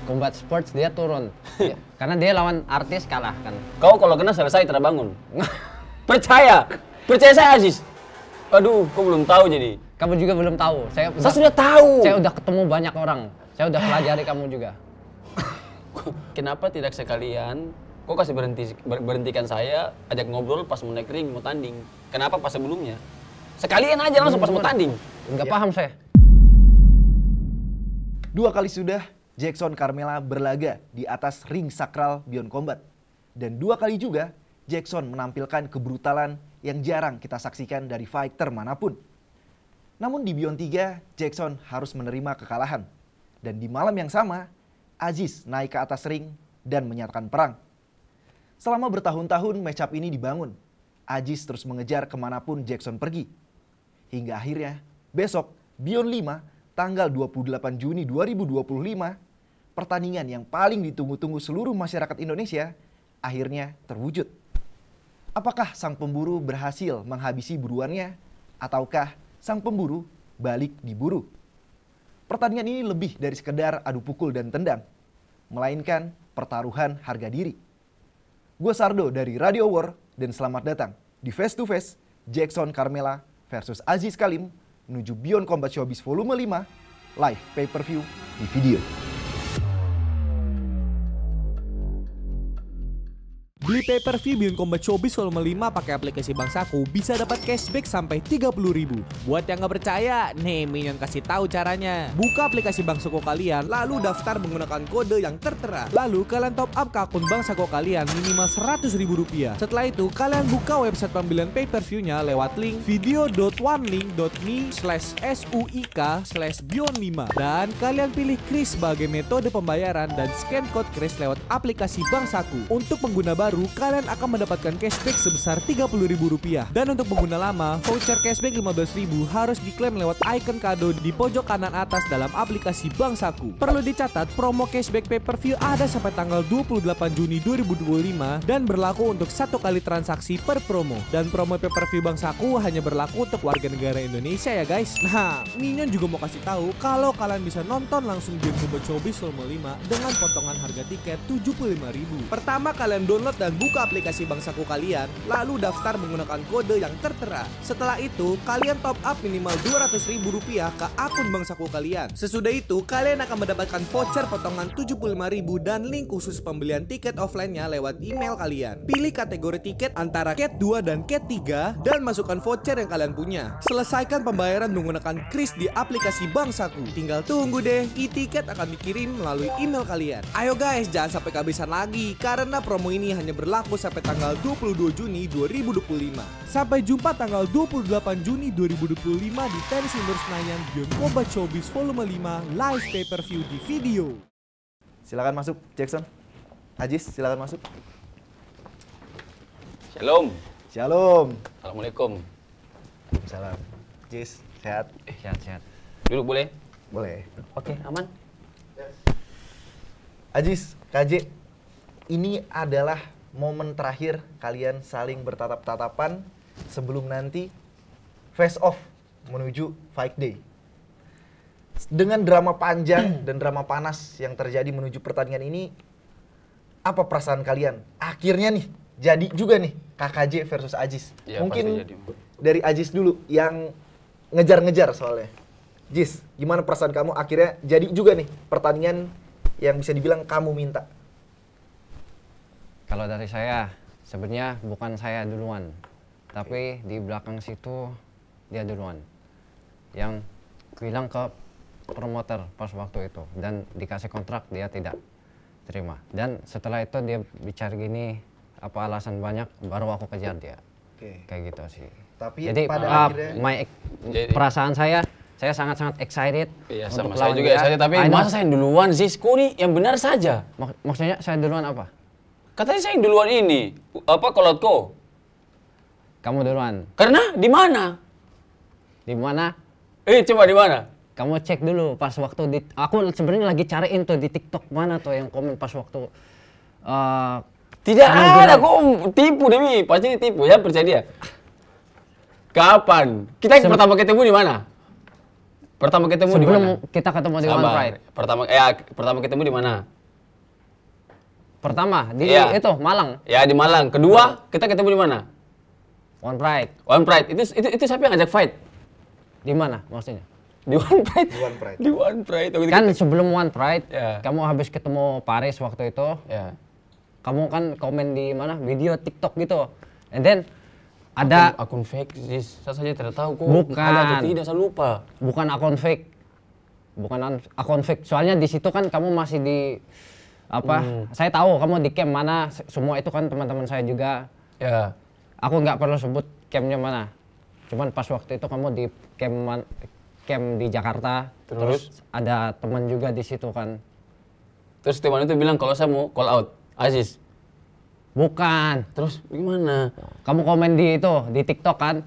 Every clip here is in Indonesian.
Combat Sports dia turun. Karena dia lawan artis kalah kan. Kau kalau kena selesai terbangun. Percaya saya Aziz. Aduh, kau belum tahu jadi. Kamu juga belum tahu. Saya sudah tahu. Saya udah ketemu banyak orang. Saya udah pelajari kamu juga. Kenapa tidak sekalian kau kasih berhentikan saya, ajak ngobrol pas mau naik ring, mau tanding. Kenapa pas sebelumnya? Sekalian aja langsung pas mau tanding. Enggak paham saya. 2 kali sudah Jackson Carmela berlaga di atas ring sakral Beyond Combat. Dan 2 kali juga Jackson menampilkan kebrutalan yang jarang kita saksikan dari fighter manapun. Namun di Beyond 3, Jackson harus menerima kekalahan. Dan di malam yang sama, Aziz naik ke atas ring dan menyatakan perang. Selama bertahun-tahun match-up ini dibangun, Aziz terus mengejar kemanapun Jackson pergi. Hingga akhirnya, besok Beyond 5, tanggal 28 Juni 2025, pertandingan yang paling ditunggu-tunggu seluruh masyarakat Indonesia, akhirnya terwujud. Apakah sang pemburu berhasil menghabisi buruannya, ataukah sang pemburu balik diburu? Pertandingan ini lebih dari sekedar adu pukul dan tendang, melainkan pertaruhan harga diri. Gue Sardo dari Radio War dan selamat datang di Face to Face Jackson Carmela versus Aziz Kalim menuju Beyond Combat Showbiz Volume 5 live pay-per-view di video. Beli pay-per-view Beyond Combat Showbiz Volume 5 pakai aplikasi Bank Saku bisa dapat cashback sampai 30.000. Buat yang nggak percaya, nih Minion kasih tahu caranya. Buka aplikasi Bank Saku kalian, lalu daftar menggunakan kode yang tertera. Lalu kalian top up ke akun Bank Saku kalian minimal Rp100.000. Setelah itu kalian buka website pembelian pay-per-view-nya lewat link video.onelink.me/suik/beyond5 dan kalian pilih Kris sebagai metode pembayaran dan scan code Kris lewat aplikasi Bank Saku. Untuk pengguna baru, kalian akan mendapatkan cashback sebesar Rp30.000. Dan untuk pengguna lama, voucher cashback Rp15.000 harus diklaim lewat icon kado di pojok kanan atas dalam aplikasi Bank Saku. Perlu dicatat, promo cashback pay-per-view ada sampai tanggal 28 Juni 2025 dan berlaku untuk 1 kali transaksi per promo. Dan promo pay-per-view Bank Saku hanya berlaku untuk warga negara Indonesia ya guys. Nah, Minion juga mau kasih tahu kalau kalian bisa nonton langsung Beyond Combat Showbiz Volume 5 dengan potongan harga tiket Rp75.000. Pertama, kalian download dan buka aplikasi Bank Saku kalian, lalu daftar menggunakan kode yang tertera. Setelah itu, kalian top up minimal Rp200.000 ke akun Bank Saku kalian. Sesudah itu, kalian akan mendapatkan voucher potongan Rp75.000 dan link khusus pembelian tiket offline-nya lewat email kalian. Pilih kategori tiket antara Cat 2 dan Cat 3 dan masukkan voucher yang kalian punya. Selesaikan pembayaran menggunakan Kris di aplikasi Bank Saku. Tinggal tunggu deh, e-tiket akan dikirim melalui email kalian. Ayo guys, jangan sampai kehabisan lagi karena promo ini hanya berlaku sampai tanggal 22 Juni 2025. Sampai jumpa tanggal 28 Juni 2025 di Tenis Indoor Senayan Beyond Combat Showbiz Volume 5 live pay-per-view di video. Silakan masuk Jackson. Aziz, silakan masuk. Shalom. Shalom. Assalamualaikum. Salam. Aziz, sehat? Sehat-sehat. Duduk boleh? Boleh. Oke, aman. Aziz, KJ, ini adalah momen terakhir kalian saling bertatap-tatapan sebelum nanti face off menuju fight day. Dengan drama panjang dan drama panas yang terjadi menuju pertandingan ini, apa perasaan kalian? Akhirnya nih, jadi juga nih KKJ versus Aziz. Ya, mungkin dari Aziz dulu yang ngejar-ngejar soalnya. Aziz, gimana perasaan kamu akhirnya jadi juga nih pertandingan yang bisa dibilang kamu minta? Kalau dari saya, sebenarnya bukan saya duluan, tapi di belakang situ dia duluan yang bilang ke promoter pas waktu itu dan dikasih kontrak dia tidak terima. Dan setelah itu dia bicara gini, apa alasan banyak, baru aku kejar dia. Kayak gitu sih. Tapi jadi pada akhirnya perasaan saya sangat-sangat excited. Iya, untuk sama saya juga excited, tapi masa saya yang duluan sih? Kok nih yang benar saja. Maksudnya saya duluan apa? Katanya saya yang duluan ini. Apa kolotko? Kamu duluan. Karena di mana? Di mana? Coba di mana? Kamu cek dulu pas waktu di aku sebenarnya lagi cariin tuh di TikTok mana tuh yang komen pas waktu tidak ada kok tipu Demi, pasti tipu ya, percaya dia. Kapan? Kita pertama ketemu di mana? Pertama ketemu di mana? Sebelum kita ketemu di One Pride. Pertama ketemu di mana? Pertama di Iya. itu Malang, Ya di Malang. Kedua, kita ketemu di mana? One Pride. One Pride. Itu siapa yang ngajak fight? Di mana maksudnya? Di One Pride. Di One Pride. Di One Pride. Waktu Kan sebelum One Pride, Ya. kamu habis ketemu Paris waktu itu, ya. kamu kan komen di mana video TikTok gitu. And then ada Akun fake sih. Saya saja tidak tahu kok. Bukan. Ada atau tidak, saya lupa. bukan akun fake. Bukan akun fake. Soalnya di situ kan kamu masih di apa? Saya tahu kamu di camp mana, semua itu kan teman-teman saya juga. Ya. Aku nggak perlu sebut campnya mana. Cuman pas waktu itu kamu di camp di Jakarta. Terus ada teman juga di situ kan. Terus teman itu bilang kalau saya mau call out Aziz. Bukan. Terus gimana? Kamu komen di itu di TikTok kan.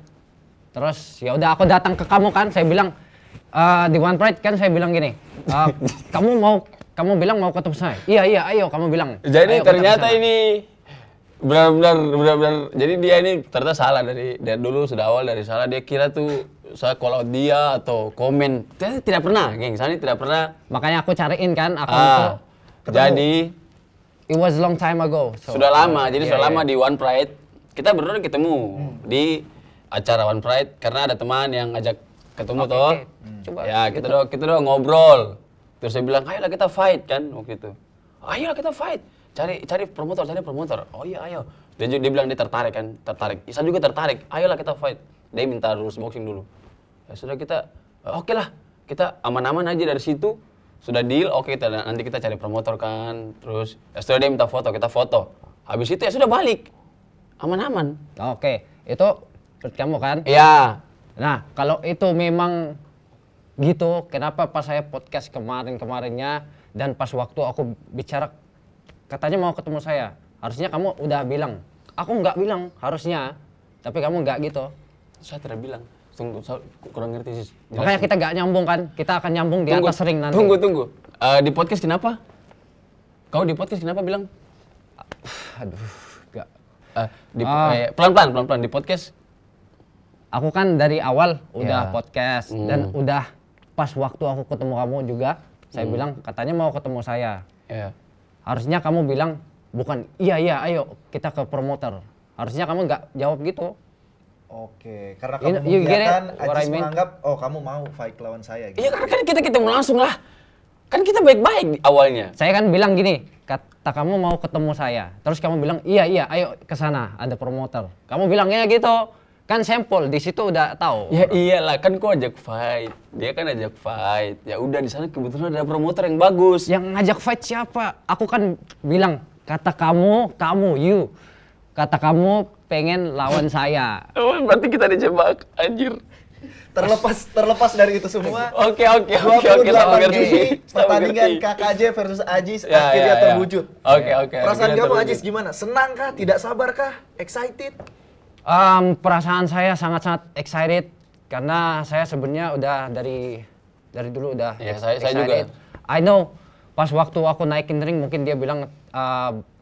Terus ya udah aku datang ke kamu kan, saya bilang di One Pride kan saya bilang gini, kamu bilang mau ketemu saya. Iya ayo kamu bilang. Jadi "Ayo kita ternyata kesana." ini benar-benar jadi dia ini ternyata salah dari dulu sudah awal dari salah, dia kira tuh saya call out dia atau komen. Ternyata tidak pernah, geng. Saya tidak pernah. Makanya aku cariin kan akun itu. Jadi It was long time ago. So, sudah lama, jadi iya, sudah iya. lama di One Pride. Kita berdua ketemu di acara One Pride karena ada teman yang ngajak ketemu toh. Coba. Ya, kita udah ngobrol. Terus saya bilang, "Ayolah kita fight," kan waktu itu. "Ayolah kita fight. Cari promotor." "Oh iya, ayo." Dia bilang dia tertarik kan, tertarik. Saya juga tertarik. "Ayolah kita fight." Dia minta rules boxing dulu. Ya sudah kita, oke lah. Kita aman-aman aja dari situ. Sudah deal, oke nanti kita cari promotor kan. Terus ya sudah dia minta foto, kita foto. Habis itu ya sudah balik. Aman-aman. Oke, itu menurut kamu kan? Iya. Nah, kalau itu memang gitu, kenapa pas saya podcast kemarinnya dan pas waktu aku bicara katanya mau ketemu saya, harusnya kamu udah bilang. Aku nggak bilang harusnya, tapi kamu nggak gitu. Saya tidak bilang. Tunggu, saya kurang ngerti sih. Makanya kita nggak nyambung kan? Kita akan nyambung di atas ring nanti. Tunggu. Di podcast kenapa? Kau di podcast kenapa bilang? Aduh, nggak. Pelan-pelan di podcast. Aku kan dari awal udah Ya. podcast dan udah pas waktu aku ketemu kamu juga, saya bilang katanya mau ketemu saya. Ya. Harusnya kamu bilang bukan iya ayo kita ke promoter. Harusnya kamu nggak jawab gitu. Oke, karena You- kamu you get it? membiarkan What Ajis I mean? menganggap, oh kamu mau fight lawan saya gitu. Iya karena kan kita ketemu langsung lah. Kan kita baik-baik di awalnya. Saya kan bilang gini, kata kamu mau ketemu saya. Terus kamu bilang iya ayo ke sana ada promoter. Kamu bilangnya gitu. Kan sampel di situ udah tahu. Ya iyalah, kan kau ajak fight. Dia kan ajak fight. Ya udah di sana kebetulan ada promotor yang bagus. Yang ngajak fight siapa? Aku kan bilang kata kamu you. Kata kamu pengen lawan saya. Oh, berarti kita dijebak, anjir. Terlepas dari itu semua, Oke, 28 sama Juni ngerti. pertandingan KKJ versus Ajis Ya, akhirnya ya, ya. terwujud. Oke. Perasaan akhirnya kamu terwujud. Ajis gimana? Senang kah? Tidak sabar kah? Excited? Perasaan saya sangat excited karena saya sebenarnya udah dari dulu udah Ya, saya excited. juga. I know pas waktu aku naikin ring mungkin dia bilang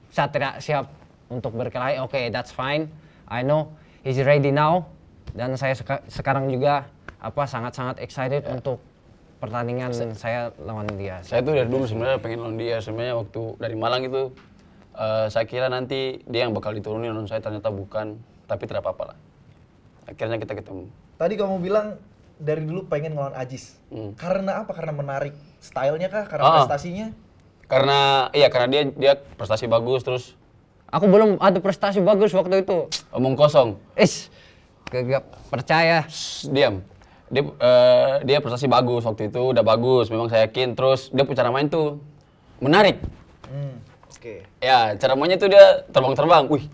saya tidak siap untuk berkelahi. Oke, that's fine. I know he's ready now dan saya sekarang juga sangat-sangat excited untuk pertandingan saya lawan dia. Saya tuh dari dulu sebenarnya pengen lawan dia. Sebenarnya waktu dari Malang itu saya kira nanti dia yang bakal diturunin lawan saya, ternyata bukan. Tapi tidak apa-apa lah. Akhirnya kita ketemu. Tadi kamu bilang dari dulu pengen ngelawan Ajis. Karena apa? Karena menarik stylenya kah? Karena prestasinya? Karena dia prestasi bagus, terus Aku belum ada prestasi bagus waktu itu. omong kosong. Gak percaya. Diam. Dia prestasi bagus waktu itu, udah bagus, memang saya yakin. Terus dia punya cara main tuh menarik. Oke. Ya, cara mainnya tuh dia terbang-terbang. Wih,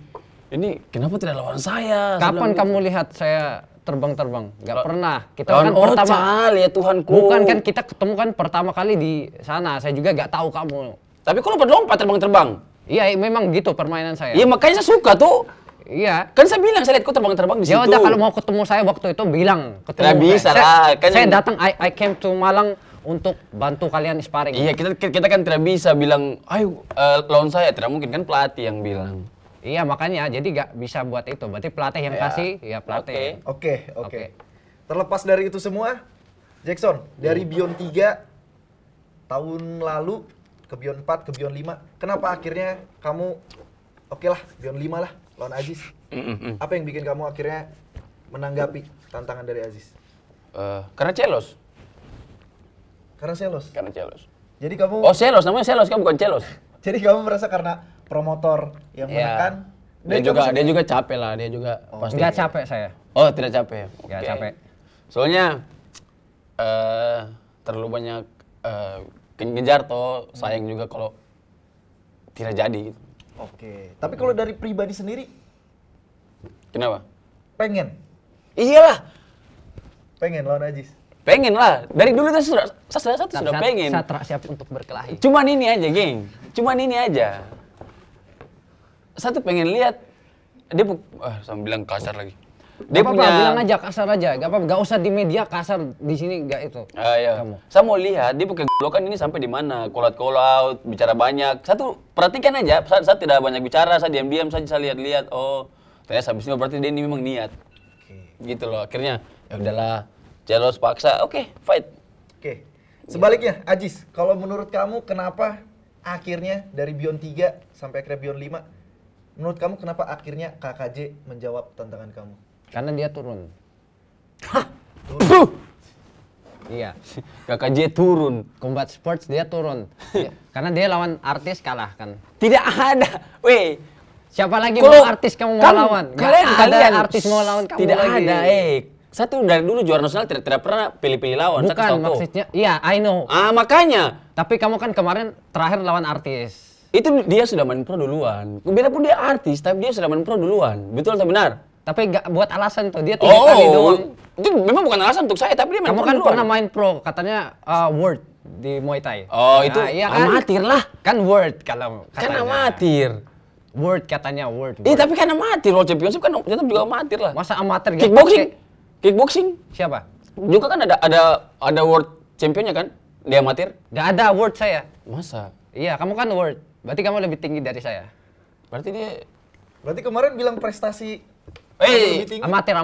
ini kenapa tidak lawan saya? Kapan kamu lihat saya terbang-terbang? Gak pernah. Kita Lawan kan pertama. Ocal, ya Tuhanku. Bukan kan kita ketemu kan pertama kali di sana. Saya juga gak tahu kamu. Tapi kok lompat terbang-terbang? Iya, memang gitu permainan saya. Iya, makanya saya suka tuh. Iya. Kan saya bilang, saya lihat kok terbang-terbang di situ. Ya udah kalau mau ketemu saya waktu itu bilang ketemu. Tidak bisa saya. lah, kan Saya yang- datang, I came to Malang untuk bantu kalian sparring. Iya, kita kan tidak bisa bilang, ayo lawan saya. Tidak mungkin, kan pelatih yang bilang. Iya makanya jadi gak bisa buat itu. Berarti pelatih yang kasih, ya pelatih. Oke. Terlepas dari itu semua, Jackson, dari Beyond 3 tahun lalu ke Beyond 4, ke Beyond 5. Kenapa akhirnya kamu oke lah, Beyond 5 lah lawan Aziz? Apa yang bikin kamu akhirnya menanggapi tantangan dari Aziz? Karena celos. Karena selos. Karena celos. Jadi kamu Oh celos, namanya celos kan bukan celos. jadi kamu merasa karena promotor yang menekan. Dia juga capek lah, dia juga pasti. Nggak capek saya. Oh tidak capek. Nggak Oke. capek. Soalnya terlalu banyak ngejar toh, sayang juga kalau tidak jadi. Gitu. Oke. Tapi kalau dari pribadi sendiri Kenapa? pengen lawan Aziz. Pengen lah. Dari dulu tuh sudah pengen. Satra siap untuk berkelahi. Cuman ini aja, geng. Cuman ini aja. Satu pengen lihat dia sama bilang kasar lagi. Dia Gak apa-apa, bilang aja kasar aja. Gak apa-apa, gak usah di media kasar di sini gak itu. Iya. Kamu. Saya mau lihat dia pakai blokan ini sampai di mana. Call out, bicara banyak. Satu perhatikan aja. Saya tidak banyak bicara, saya diam-diam saja, saya lihat-lihat. Oh, ternyata habis ini berarti dia ini memang niat. Gitu loh. Akhirnya ya udahlah. Jelos paksa. Oke, fight. Oke. Sebaliknya, Aziz, kalau menurut kamu kenapa akhirnya dari Beyond 3 sampai akhirnya Beyond 5, menurut kamu kenapa akhirnya KKJ menjawab tantangan kamu? Karena dia turun. Iya. KKJ turun. Combat Sports dia turun. Karena dia lawan artis kalah kan. Tidak ada. Weh. Siapa lagi Kalau mau artis kamu mau lawan? Gak ada artis mau lawan kamu tidak lagi. ada. Satu dari dulu juara nasional tidak pernah pilih-pilih lawan. Bukan maksudnya. Iya, I know. Makanya. Tapi kamu kan kemarin terakhir lawan artis. Itu dia sudah main pro duluan. Biarpun dia artis, tapi dia sudah main pro duluan. Betul atau benar? Tapi gak buat alasan tuh, dia 3 kali doang. Itu memang bukan alasan untuk saya, tapi dia main Kamu pro kan duluan. pernah main pro, katanya World di Muay Thai. Oh, itu iya kan? amatir lah. Kan World kalau Kan katanya. amatir. World katanya World. Tapi kan amatir. World Championship kan tetap juga amatir lah. Masa amatir gak Kickboxing. Siapa? Juga kan ada World Championnya kan? Dia amatir. Gak ada World saya. Masa? Iya, kamu kan World. Berarti kamu lebih tinggi dari saya. Berarti kemarin bilang prestasi lebih tinggi? Amatir.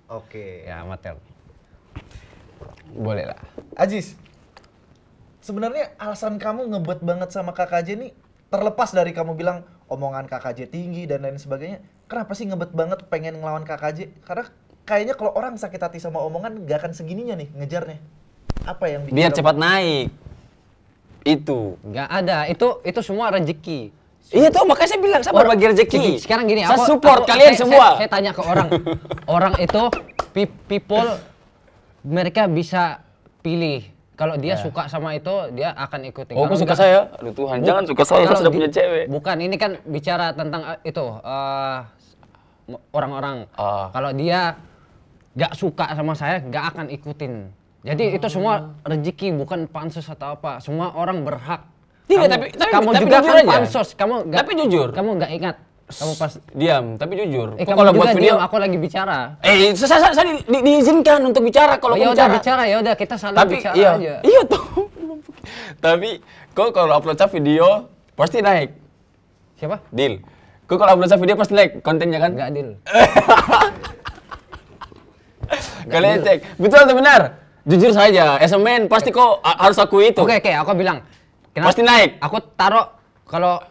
Oke. Ya, amatir. Boleh lah. Aziz, sebenarnya alasan kamu ngebet banget sama KKJ nih, terlepas dari kamu bilang omongan KKJ tinggi dan lain sebagainya, kenapa sih ngebet banget pengen ngelawan KKJ? Karena kayaknya kalau orang sakit hati sama omongan gak akan segininya nih ngejarnya. Apa yang bikin Biar kamu- cepat naik. Itu. Gak ada. Itu semua rezeki. Iya tuh makanya saya bilang saya berbagi rezeki. Sekarang gini, saya support kalian semua. Saya tanya ke orang. Orang itu people mereka bisa pilih. Kalau dia suka sama itu, dia akan ikuti. Oh, Kalau aku suka enggak- saya. Aduh Tuhan, jangan suka saya kalau sudah di- punya cewek. Bukan, ini kan bicara tentang itu orang-orang. Kalau dia gak suka sama saya, gak akan ikutin. Jadi itu semua rezeki, bukan pansus atau apa. Semua orang berhak. Tidak, kamu tapi juga jujur kan aja. pansos. Tapi jujur. Kamu gak ingat. Kamu pas. Diam, tapi jujur. Kamu kalau juga buat video, diam, aku lagi bicara. saya diizinkan untuk bicara kalau Ya aku udah bicara, ya udah kita saling Tapi bicara iya, aja. iya tuh. Tapi kok kalau upload video pasti naik. Siapa? Deal. Kok kalau upload video pasti naik kontennya kan? Enggak adil. Kalian cek. Betul atau benar? Jujur saja, as a man pasti kok harus akui itu. Oke, aku bilang. Pasti naik. Aku taruh kalau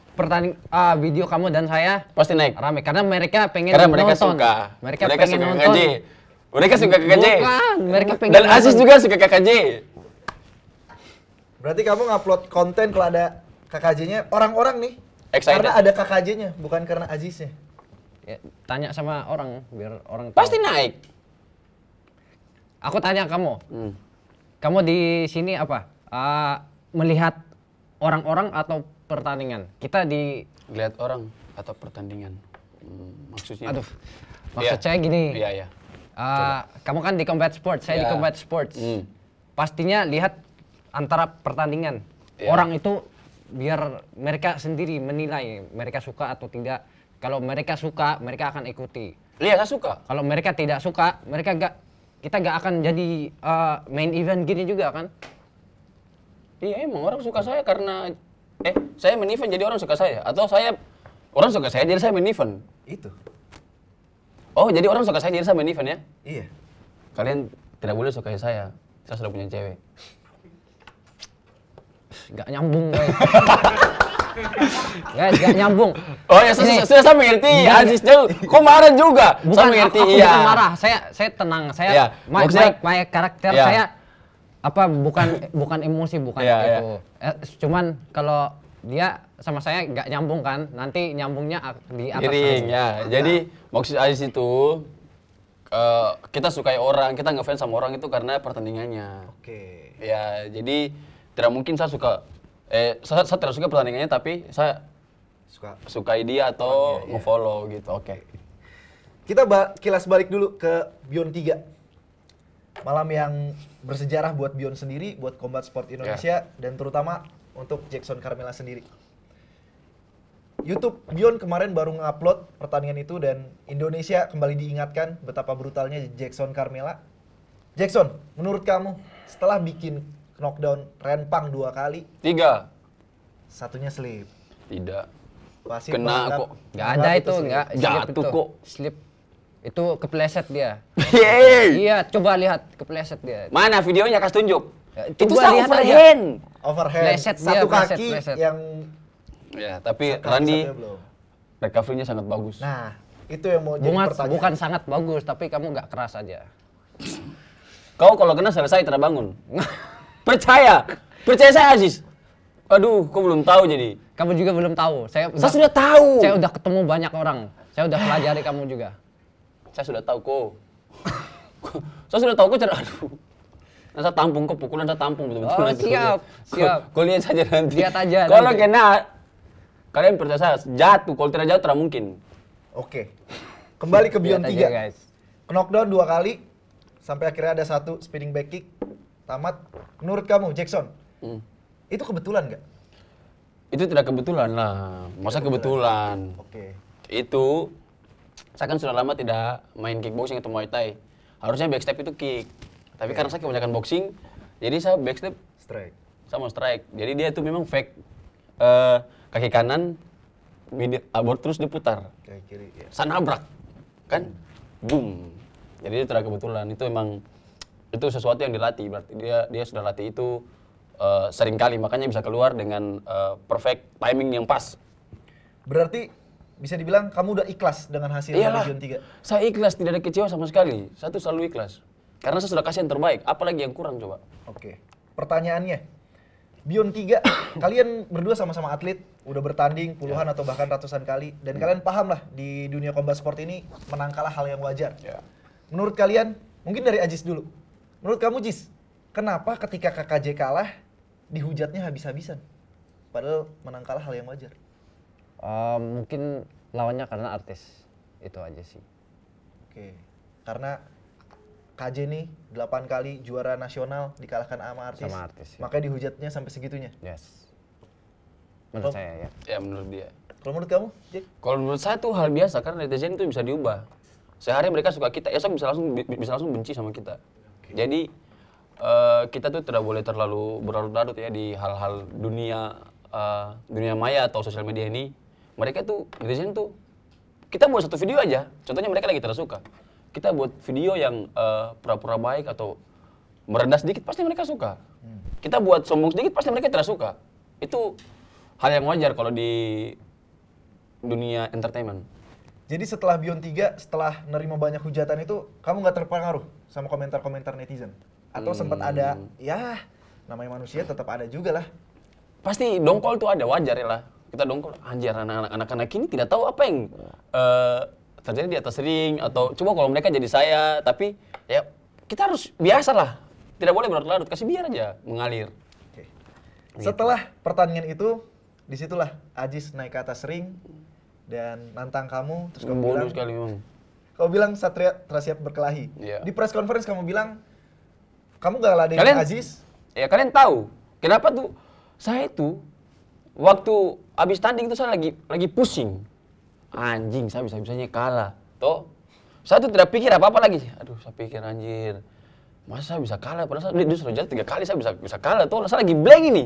video kamu dan saya Pasti naik. rame karena mereka pengen Karena mereka nonton. suka. Mereka pengen suka nonton. KKJ. Mereka suka KKJ. Bukan, mereka pengen Dan Aziz nonton. juga suka KKJ. Berarti kamu ngupload konten kalau ada KKJ-nya, orang-orang nih. Excited. Karena ada KKJ-nya, bukan karena Aziznya. Ya, tanya sama orang biar orang tahu. Pasti naik. Aku tanya kamu. Kamu di sini apa? Melihat orang-orang atau pertandingan? Kita di Lihat orang atau pertandingan. Maksudnya. aduh. Maksud saya gini. Iya. Kamu kan di Combat Sports, saya di Iya. Combat Sports. Pastinya lihat antara pertandingan. Iya. Orang itu biar mereka sendiri menilai mereka suka atau tidak. Kalau mereka suka, mereka akan ikuti. Iya, saya suka. Kalau mereka tidak suka, kita gak akan jadi main event gini juga kan? Iya, emang orang suka saya karena saya main event jadi orang suka saya atau orang suka saya jadi saya main event. Itu. Oh, jadi orang suka saya jadi saya main event ya? Iya. Kalian tidak boleh sukai saya. Saya sudah punya cewek. Gak nyambung guys. Guys, gak nyambung. Oh ya, sudah saya mengerti. Aziz jauh. Kok marah juga? Saya mengerti, aku iya. bukan marah, saya tenang. Saya Iya, maksudnya- my karakter Iya. saya bukan emosi, bukan Iya, itu. Cuman kalau dia sama saya nggak nyambung kan, nanti nyambungnya di atas Miring saya. ya. Jadi maksud Aziz itu kita sukai orang, kita ngefans sama orang itu karena pertandingannya. Oke. Ya, jadi tidak mungkin saya suka saya tidak suka pertandingannya tapi saya sukai dia atau Orangnya, iya. nge-follow gitu. Oke. Kita kilas balik dulu ke Beyond 3. Malam yang bersejarah buat Beyond sendiri, buat Combat Sport Indonesia, dan terutama untuk Jackson Carmela sendiri. YouTube Beyond kemarin baru ngupload pertandingan itu dan Indonesia kembali diingatkan betapa brutalnya Jackson Carmela. Jackson, menurut kamu setelah bikin knockdown Renpang 2 kali, 3. satunya slip. Tidak. Wasit Kena menganggap- kok. Nggak ada itu, slip. nggak slip Jatuh itu. kok. Slip. Itu kepleset dia. Yeay. Iya, coba lihat kepleset dia. Mana videonya kasih tunjuk? Ya, Itu coba sama lihat aja. overhand. Overhand, Pleset dia, satu pleset, kaki pleset. yang Ya, tapi kaki Randy satunya belum. recovery-nya sangat bagus. Nah, itu yang mau jadi pertanyaan. Bukan sangat bagus, tapi kamu nggak keras aja. Kau kalau kena selesai tidak bangun. Percaya. Percaya saya Aziz. Aduh, kau belum tahu jadi. Kamu juga belum tahu. Saya Sudah tahu. Saya udah ketemu banyak orang. Saya udah pelajari kamu juga. Saya sudah tahu kok. Saya sudah tahu kok cara aduh. Nah, saya tampung kok pukulan saya tampung betul-betul. Oh, nanti. siap, siap. Kau lihat saja nanti. Lihat aja Kalau nanti. kena kalian percaya saya jatuh. Kalau tidak jatuh tidak mungkin. Oke. Kembali ke Beyond Lihat aja, 3. guys. Knockdown 2 kali sampai akhirnya ada 1 spinning back kick. Tamat. Menurut kamu, Jackson, itu kebetulan nggak? Itu tidak kebetulan lah. Masa kebetulan? Oke. Itu saya kan sudah lama tidak main kickboxing atau Muay Thai. Harusnya backstep itu kick. Tapi karena saya kebanyakan boxing, jadi saya backstep Strike. sama strike. Jadi dia itu memang fake kaki kanan abort terus diputar. Kayak kiri ya. Saya nabrak. Kan? Boom. Jadi itu tidak kebetulan. Itu memang itu sesuatu yang dilatih. Berarti dia sudah latih itu sering kali, makanya bisa keluar dengan perfect timing yang pas. Berarti bisa dibilang kamu udah ikhlas dengan hasil dari Iyalah, Beyond 3. saya ikhlas, tidak ada kecewa sama sekali. Saya tuh selalu ikhlas. Karena saya sudah kasih yang terbaik, apalagi yang kurang coba. Oke. Pertanyaannya, Beyond 3, kalian berdua sama-sama atlet, udah bertanding puluhan atau bahkan ratusan kali, dan kalian paham lah di dunia combat sport ini menang kalah hal yang wajar. Ya. Menurut kalian, mungkin dari Aziz dulu. Menurut kamu Jis, kenapa ketika KKJ kalah dihujatnya habis-habisan? Padahal menang kalah hal yang wajar. Mungkin lawannya karena artis. Itu aja sih. Oke. Karena KJ nih 8 kali juara nasional dikalahkan sama artis. Sama artis, ya. Makanya dihujatnya sampai segitunya. Yes. Menurut Oh. saya ya. Ya menurut dia. Kalau menurut kamu, Jack? Kalau menurut saya tuh hal biasa karena netizen itu bisa diubah. Sehari mereka suka kita, esok bisa langsung benci sama kita. Jadi kita tuh tidak boleh terlalu berlarut-larut ya di hal-hal dunia maya atau sosial media ini. Mereka tuh netizen tuh kita buat satu video aja. Contohnya mereka lagi tidak suka. Kita buat video yang pura-pura baik atau merendah sedikit pasti mereka suka. Kita buat sombong sedikit pasti mereka tidak suka. Itu hal yang wajar kalau di dunia entertainment. Jadi setelah Beyond 3, setelah nerima banyak hujatan itu, kamu nggak terpengaruh sama komentar-komentar netizen? Atau sempat ada, ya namanya manusia tetap ada juga lah. Pasti dongkol tuh ada, wajar ya lah. Kita dongkol, anjir anak-anak ini tidak tahu apa yang terjadi di atas ring. Atau coba kalau mereka jadi saya, tapi ya kita harus biasa lah. Tidak boleh berlarut-larut, kasih biar aja mengalir. Oke. Setelah pertandingan itu, disitulah Aziz naik ke atas ring dan nantang kamu, terus kamu Bodoh bilang, sekali memang. kamu bilang Satria telah siap berkelahi. Iya. Di press conference kamu bilang, kamu gak ladenin Kalian- Aziz. Ya kalian tahu, kenapa tuh saya itu waktu habis tanding itu saya lagi pusing. Anjing, saya bisa-bisanya kalah. Toh, saya tuh tidak pikir apa-apa lagi. Aduh, saya pikir anjir. Masa saya bisa kalah? Padahal saya dia sudah jatuh 3 kali saya bisa kalah. Toh, saya lagi blank ini.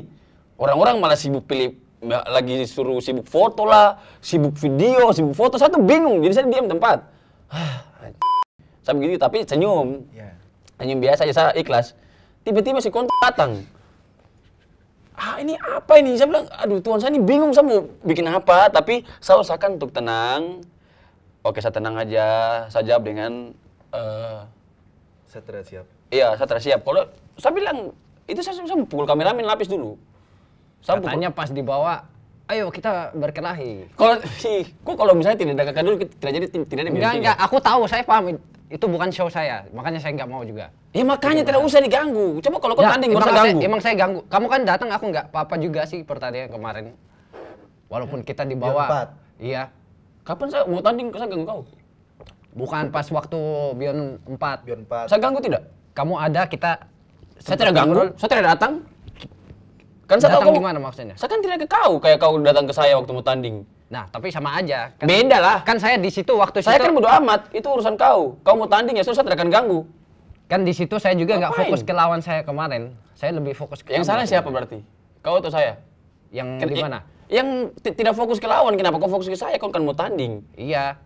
Orang-orang malah sibuk pilih, lagi suruh sibuk foto lah, sibuk video, sibuk foto. Saya tuh bingung, jadi saya diam tempat. Saya begitu, tapi senyum. Ya. Senyum biasa aja, saya ikhlas. Tiba-tiba si kontak datang. ini apa ini? Saya bilang, aduh Tuhan, saya ini bingung, saya mau bikin apa. Tapi saya usahakan untuk tenang. Oke, saya tenang aja. Saya jawab dengan, Saya tidak siap. iya, saya tersiap. Kalau saya bilang, itu saya pukul kameramen lapis dulu. Saya pukul. Katanya pas dibawa, ayo kita berkelahi. Kok kalau misalnya tidak ada kakak dulu, tidak jadi tidak ada bintang. Enggak, aku tahu, saya paham. Itu bukan show saya, makanya saya nggak mau juga. Ya makanya tidak usah diganggu. Coba kalau kau Ya, tanding, gak usah ganggu. emang saya ganggu. Kamu kan datang, aku nggak apa-apa juga sih pertandingan kemarin. Walaupun kita dibawa. Iya. Kapan saya mau tanding, saya ganggu kau? Bukan pas waktu Beyond 4. Beyond 4. Saya ganggu tidak? Kamu ada, kita Saya tidak ganggu, saya tidak datang. Kan saya datang tahu gimana maksudnya? Saya kan tidak ke kau, kayak kau datang ke saya waktu mau tanding. Nah, tapi sama aja. Kan, Beda lah. kan saya di situ waktu Saya situ, kan bodo amat, itu urusan kau. Kau mau tanding ya, saya tidak akan ganggu. kan di situ saya juga nggak Ngapain? fokus ke lawan saya kemarin. Saya lebih fokus ke Yang kamu salah waktu siapa itu. berarti? Kau atau saya? Yang Kan- di mana? Yang tidak fokus ke lawan, kenapa kau fokus ke saya? Kau kan mau tanding. Iya.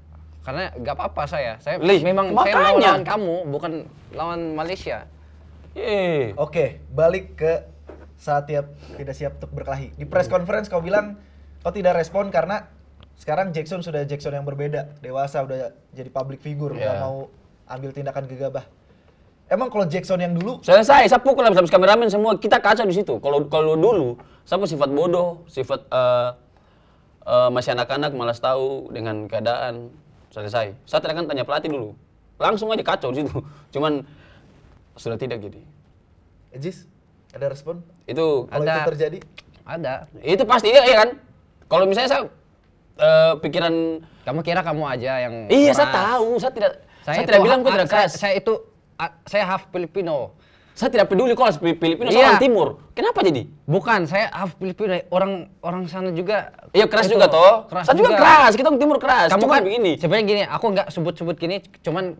Karena nggak apa-apa saya. Saya Lih, memang saya mau makanya. lawan kamu, bukan lawan Malaysia. Yeay. Oke, balik ke saat tidak siap untuk berkelahi. Di press conference kau bilang kau tidak respon karena sekarang Jackson sudah Jackson yang berbeda, dewasa, udah jadi public figure, udah Iya. mau ambil tindakan gegabah. Emang kalau Jackson yang dulu, Selesai, saya pukul habis kameramen semua, kita kacau di situ. Kalau dulu, saya sifat bodoh, sifat masih anak-anak, malas tahu dengan keadaan. Selesai. Saya tidak akan tanya pelatih dulu. Langsung aja kacau di situ. Cuman sudah tidak jadi. Jis, ada respon? Itu Kalau Ada. itu terjadi? Ada. itu pasti iya kan. Kalau misalnya saya pikiran Kamu kira kamu aja yang iya saya keras. tahu, saya itu tidak bilang ha- kau tidak keras. Saya itu saya half Filipino. Saya tidak peduli kalau Filipino Iya. saya orang timur. Kenapa jadi? Bukan, saya half Filipino. Orang sana juga. Iya keras itu, juga toh. Keras Saya juga keras, kita orang timur keras. Kamu Cuma kan begini. sebenarnya gini, aku nggak sebut-sebut gini, cuman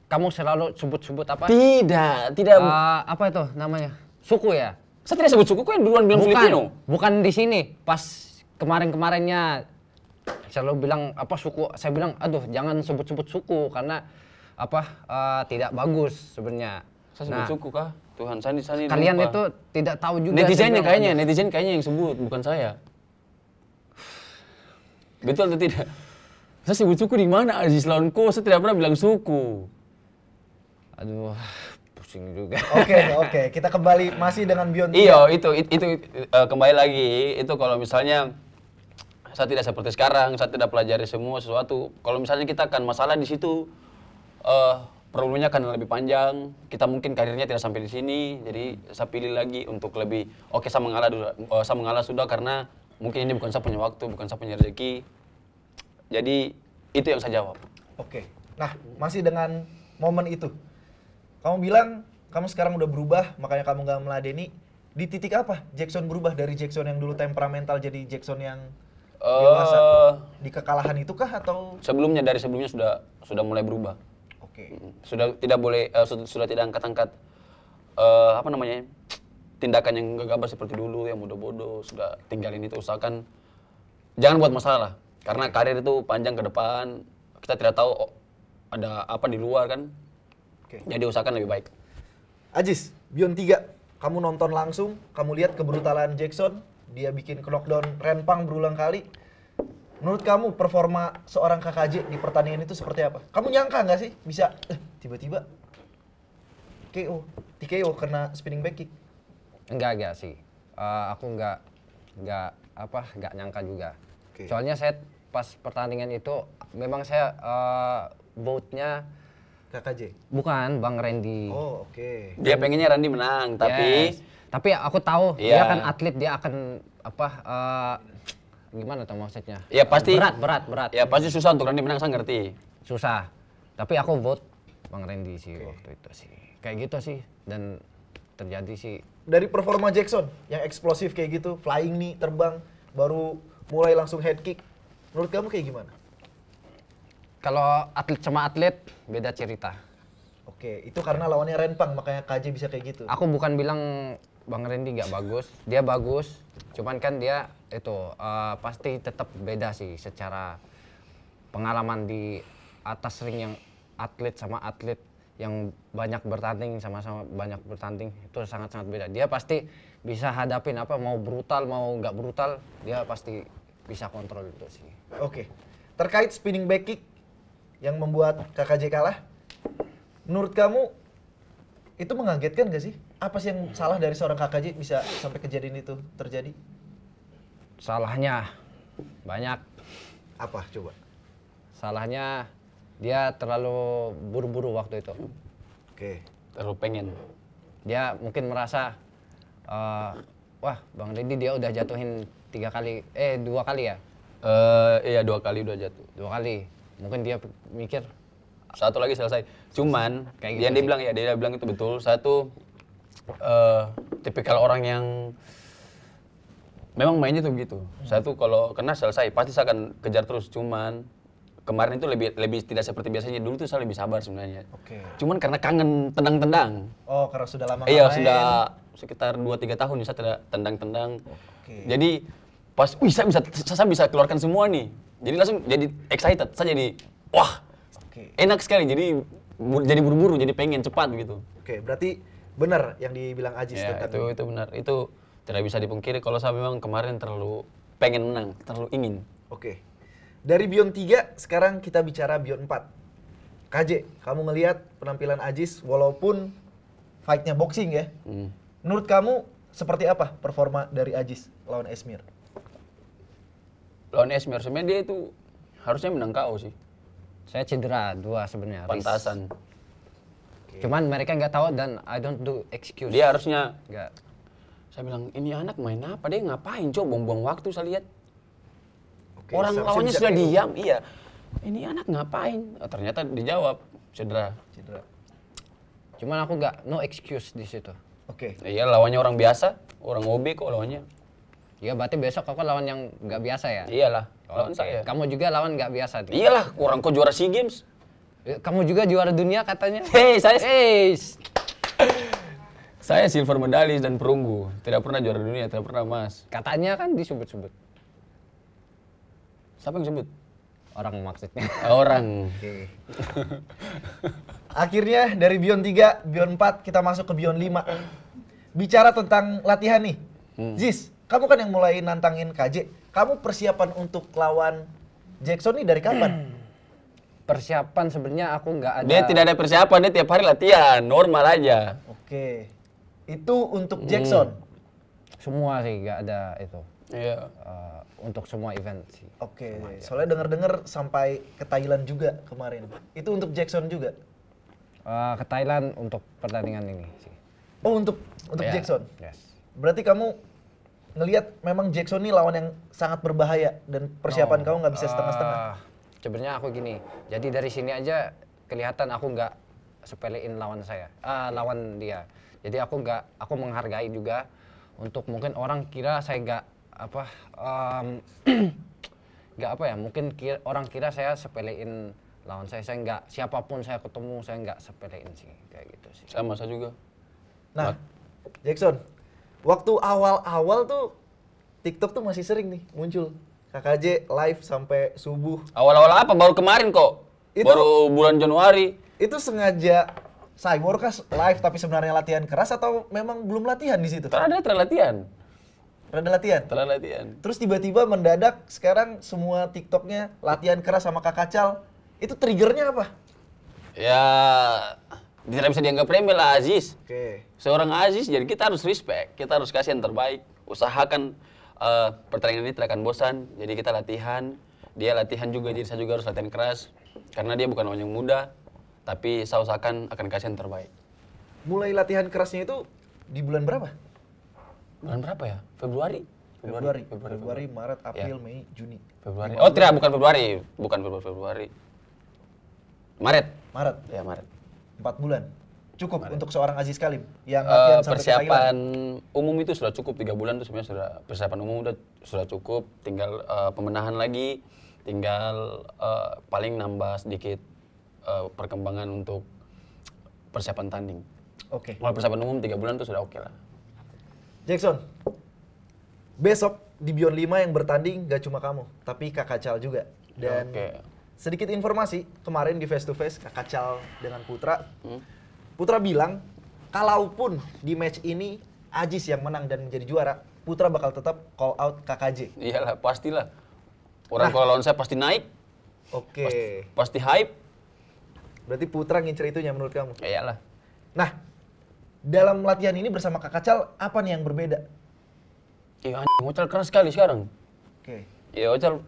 kamu selalu sebut-sebut apa? Tidak. Apa itu namanya? Suku ya? Saya tidak sebut suku, kok yang duluan bilang Filipino. Bukan di sini. Pas kemarin-kemarinnya selalu bilang apa suku. Saya bilang, aduh jangan sebut-sebut suku karena apa tidak bagus sebenarnya. Saya sebut suku kah? Tuhan, Sani Kalian lupa. itu tidak tahu juga. Netizennya saya bilang, kayaknya, netizen kayaknya yang sebut, bukan saya. Betul atau tidak? Saya sebut suku di mana? Aziz lawanku, saya tidak pernah bilang suku. aduh, pusing juga. Oke, kita kembali masih dengan Beyond Iya, itu kembali lagi, itu kalau misalnya saya tidak seperti sekarang, saya tidak pelajari semua sesuatu. Kalau misalnya kita akan masalah di situ, problemnya akan lebih panjang. Kita mungkin karirnya tidak sampai di sini, jadi saya pilih lagi untuk lebih. Oke, saya mengalah dulu, saya mengalah sudah karena mungkin ini bukan saya punya waktu, bukan saya punya rezeki. Jadi itu yang saya jawab. Oke. Nah, masih dengan momen itu. Kamu bilang kamu sekarang udah berubah, makanya kamu nggak meladeni. Di titik apa Jackson berubah dari Jackson yang dulu temperamental jadi Jackson yang dewasa? Di kekalahan itu kah atau? Dari sebelumnya sudah mulai berubah. Oke. Sudah tidak boleh, sudah tidak angkat-angkat apa namanya, tindakan yang gegabah seperti dulu, yang bodoh-bodoh. Sudah tinggalin itu, usahakan jangan buat masalah. Karena karir itu panjang ke depan, kita tidak tahu ada apa di luar kan. Oke. Jadi usahakan lebih baik. Ajis, Beyond 3, kamu nonton langsung, kamu lihat kebrutalan Jackson, dia bikin knockdown Renpang berulang kali. Menurut kamu performa seorang KKJ di pertandingan itu seperti apa? Kamu nyangka nggak sih bisa tiba-tiba KO, TKO kena spinning back kick? Enggak sih. Aku enggak nyangka juga. Oke. Soalnya saya pas pertandingan itu memang saya vote-nya KKJ. bukan Bang Randy. Oh, oke. Dia pengennya Randy menang, tapi Yes. Tapi aku tahu Iya. dia kan atlet, dia akan apa gimana tuh maksudnya? ya pasti Berat. Ya pasti susah untuk Randy menang, saya ngerti. Susah. Tapi aku vote Bang Randy sih waktu itu sih. Kayak gitu sih dan terjadi sih. Dari performa Jackson yang eksplosif kayak gitu, flying knee, terbang, baru mulai langsung head kick. Menurut kamu kayak gimana? Kalau atlet sama atlet beda cerita. Oke, itu karena lawannya Renpang makanya KJ bisa kayak gitu. Aku bukan bilang Bang Randy nggak bagus, dia bagus. Cuman kan dia itu pasti tetap beda sih secara pengalaman di atas ring yang atlet sama atlet yang banyak bertanding sama-sama banyak bertanding itu sangat-sangat beda. Dia pasti bisa hadapin apa, mau brutal mau nggak brutal, dia pasti bisa kontrol itu sih. Oke. Terkait spinning back kick yang membuat KKJ kalah, menurut kamu itu mengagetkan gak sih? Apa sih yang salah dari seorang KKJ bisa sampai kejadian itu terjadi? Salahnya banyak. Apa coba? Salahnya dia terlalu buru-buru waktu itu. Oke. Terlalu pengen. Dia mungkin merasa, wah Bang Deddy dia udah jatuhin 2 kali ya? Iya 2 kali udah jatuh. 2 kali. Mungkin dia mikir, Satu lagi selesai. Cuman Kayak gitu yang sih. dia bilang ya, dia bilang itu betul. Satu tipikal orang yang memang mainnya tuh begitu. Satu kalau kena selesai, pasti saya akan kejar terus. Cuman kemarin itu lebih tidak seperti biasanya. Dulu tuh saya lebih sabar sebenarnya. Oke. Cuman karena kangen tendang-tendang. Oh, karena sudah lama Iya, nggak main. sudah sekitar 2-3 tahun nih saya tidak tendang-tendang. Oke. Jadi pas, saya bisa keluarkan semua nih. Jadi langsung jadi excited. Saya jadi, wah, Oke. enak sekali. Jadi buru-buru, jadi pengen cepat gitu. Oke, berarti benar yang dibilang Ajis Ya, tentang itu benar. Itu tidak bisa dipungkiri kalau saya memang kemarin terlalu pengen menang, terlalu ingin. Oke. Dari Beyond 3, sekarang kita bicara Beyond 4. KJ, kamu ngelihat penampilan Ajis walaupun fight-nya boxing ya. Menurut kamu seperti apa performa dari Ajis lawan Esmir? Lawan Esmir sebenarnya dia itu harusnya menang KO sih. saya cedera 2 sebenarnya. wrist. Pantasan. Cuman mereka nggak tahu dan I don't do excuse. Dia harusnya, nggak. saya bilang, ini anak main apa? Dia ngapain? Coba buang-buang waktu saya lihat. Oke, Orang seharusnya lawannya bisa sudah kayak diam, iya. Ini anak ngapain? Oh, ternyata dijawab, cedera. cedera. Cuman aku nggak no excuse di situ. Oke. Iya, lawannya orang biasa, orang OB kok lawannya. Ya berarti besok aku lawan yang nggak biasa ya? Iyalah, lawan Oke. saya. Kamu juga lawan nggak biasa tuh? Iyalah, orang kok juara SEA Games. Kamu juga juara dunia katanya? Hei, saya Eish. saya silver medalis dan perunggu. Tidak pernah juara dunia, tidak pernah emas. Katanya kan disebut-sebut. Siapa yang sebut? Orang maksudnya. Orang. Oke. Akhirnya dari Beyond 3, Beyond 4 kita masuk ke Beyond 5. Bicara tentang latihan nih. Ziz, kamu kan yang mulai nantangin KJ. Kamu persiapan untuk lawan Jackson nih dari kapan? Persiapan sebenarnya aku nggak ada. Dia tidak ada persiapan, dia tiap hari latihan, normal aja. Oke. Itu untuk Jackson. Semua sih nggak ada itu. Iya. Untuk semua event sih. Oke. Soalnya denger-denger sampai ke Thailand juga kemarin. Itu untuk Jackson juga. Ke Thailand untuk pertandingan ini sih. Oh, untuk Ya, Jackson. Yes. Berarti kamu ngelihat memang Jackson ini lawan yang sangat berbahaya dan persiapan kamu nggak bisa setengah-setengah. Sebenarnya aku gini, jadi dari sini aja kelihatan aku nggak sepelein lawan lawan dia. Jadi aku menghargai juga untuk mungkin orang kira saya nggak nggak mungkin orang kira saya sepelein lawan saya nggak, siapapun saya ketemu saya nggak sepelein sih, kayak gitu sih. Sama saya juga. Nah, Jackson, waktu awal-awal tuh TikTok tuh masih sering nih muncul KKJ live sampai subuh. Awal-awal apa? Baru kemarin kok. Itu- Baru bulan Januari. Itu sengaja Cyborg live tapi sebenarnya latihan keras atau memang belum latihan di situ? Terlatihan. Rada latihan. Terlatihan. Terus tiba-tiba mendadak sekarang semua TikToknya latihan keras sama Kak Cal. Itu triggernya apa? Ya, tidak bisa dianggap remeh lah Aziz. Oke. Seorang Aziz, jadi kita harus respect. Kita harus kasih yang terbaik. Usahakan pertandingan ini tidak akan bosan. Jadi kita latihan. Dia latihan juga, jadi saya juga harus latihan keras. Karena dia bukan orang yang muda. Tapi saya usahakan akan kasih yang terbaik. Mulai latihan kerasnya itu di bulan berapa? Bulan berapa ya? Februari? Februari, Maret, April, Ya. Mei, Juni. Februari. Oh tidak, bukan Februari. Bukan Februari. Maret. Maret, Ya, Maret. 4 bulan. Cukup untuk seorang Aziz Kalim yang latihan sampai ke Thailand. Persiapan umum itu sudah cukup, 3 bulan itu sebenarnya sudah persiapan umum sudah cukup, tinggal pemenahan lagi, tinggal paling nambah sedikit perkembangan untuk persiapan tanding. Oke. Kalau persiapan umum 3 bulan itu sudah oke lah. Jackson, besok di Beyond 5 yang bertanding gak cuma kamu, tapi Kakak Cal juga. Dan Oke. sedikit informasi, kemarin di face to face Kakak Cal dengan Putra. Putra bilang, kalaupun di match ini Ajis yang menang dan menjadi juara, Putra bakal tetap call out KKJ. Iyalah, pastilah. Orang kalau lawan saya pasti naik, Oke. pasti hype. Berarti Putra ngincer itunya menurut kamu. Iyalah. Nah, dalam latihan ini bersama Kak Kacal, apa nih yang berbeda? Iya, Ocal keras sekali sekarang. Oke. Iya, Ocal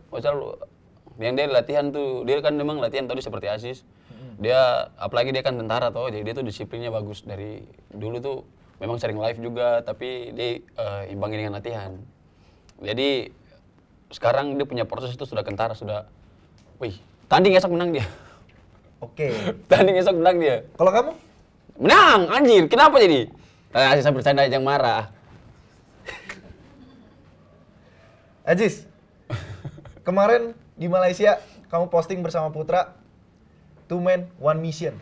yang dia latihan tuh, dia kan memang latihan tadi seperti Aziz. Dia, apalagi dia kan tentara toh, jadi dia tuh disiplinnya bagus. Dari dulu tuh memang sering live juga, tapi dia imbangi dengan latihan. Jadi sekarang dia punya proses itu sudah kentara, sudah, wih, tanding esok menang dia. Oke. Tanding esok menang dia. Kalau kamu? Menang, anjir, kenapa jadi? Aziz saya bercanda, jangan marah. Ajis, kemarin di Malaysia kamu posting bersama Putra, 2 men, 1 mission.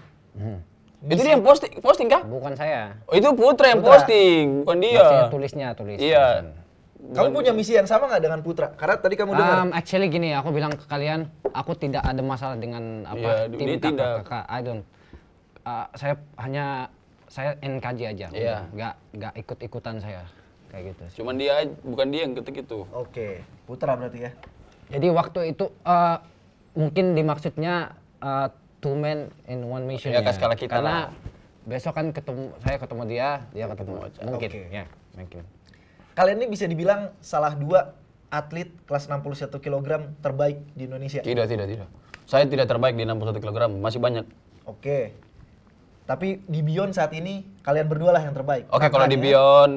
Itu dia yang posting kah? Bukan saya. Oh, itu Putra yang Putra. posting, bukan dia. Maksudnya tulis. Iya. Kamu punya misi yang sama nggak dengan Putra? Karena tadi kamu dengar. Actually gini, aku bilang ke kalian, aku tidak ada masalah dengan Iya, tim dia tidak. kakak. I don't. Saya NKJ aja. Iya. Nggak ikut-ikutan saya kayak gitu. Cuman dia, bukan dia yang ketik itu. Oke, Putra berarti ya. Jadi waktu itu mungkin dimaksudnya 2 men in 1 mission Ya, skala kita karena lah. besok kan saya ketemu dia ketemu mungkin Oke. ya mungkin. Kalian ini bisa dibilang salah 2 atlet kelas 61 kg terbaik di Indonesia. Tidak. Saya tidak terbaik di 61 kg, masih banyak. Oke. Tapi di Beyond saat ini kalian berdua lah yang terbaik. Oke, kalau di Kakaknya Beyond,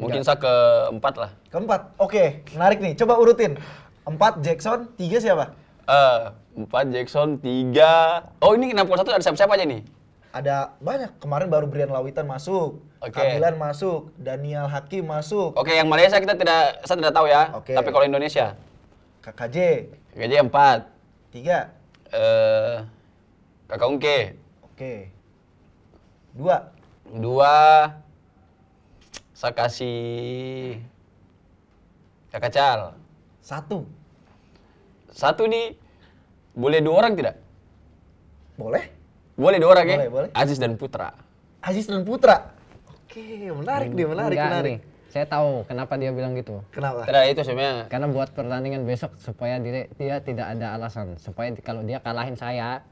mungkin saya keempat lah. keempat. Oke, menarik nih. Coba urutin. 4 Jackson, 3 siapa? 4 Jackson, 3. Oh, ini 61 ada siapa-siapa aja nih? Ada banyak. Kemarin baru Brian Lawitan masuk, Oke. Kamilan masuk, Daniel Hakim masuk, Oke, yang Malaysia saya tidak tahu ya. Oke. Tapi kalau Indonesia, KKJ, gaji 4. 3. Kakak Ungke. Oke. 2. 2. Saya kasih Kakak Cal. 1. 1 nih, boleh 2 orang tidak? Boleh? Boleh 2 orang ya? Boleh. Aziz dan Putra. Aziz dan Putra. Oke, menarik nih, menarik. Enggak nih, saya tahu kenapa dia bilang gitu. Kenapa? Tidak, itu sebenarnya. Karena buat pertandingan besok supaya dia tidak ada alasan. Supaya kalau dia kalahin saya,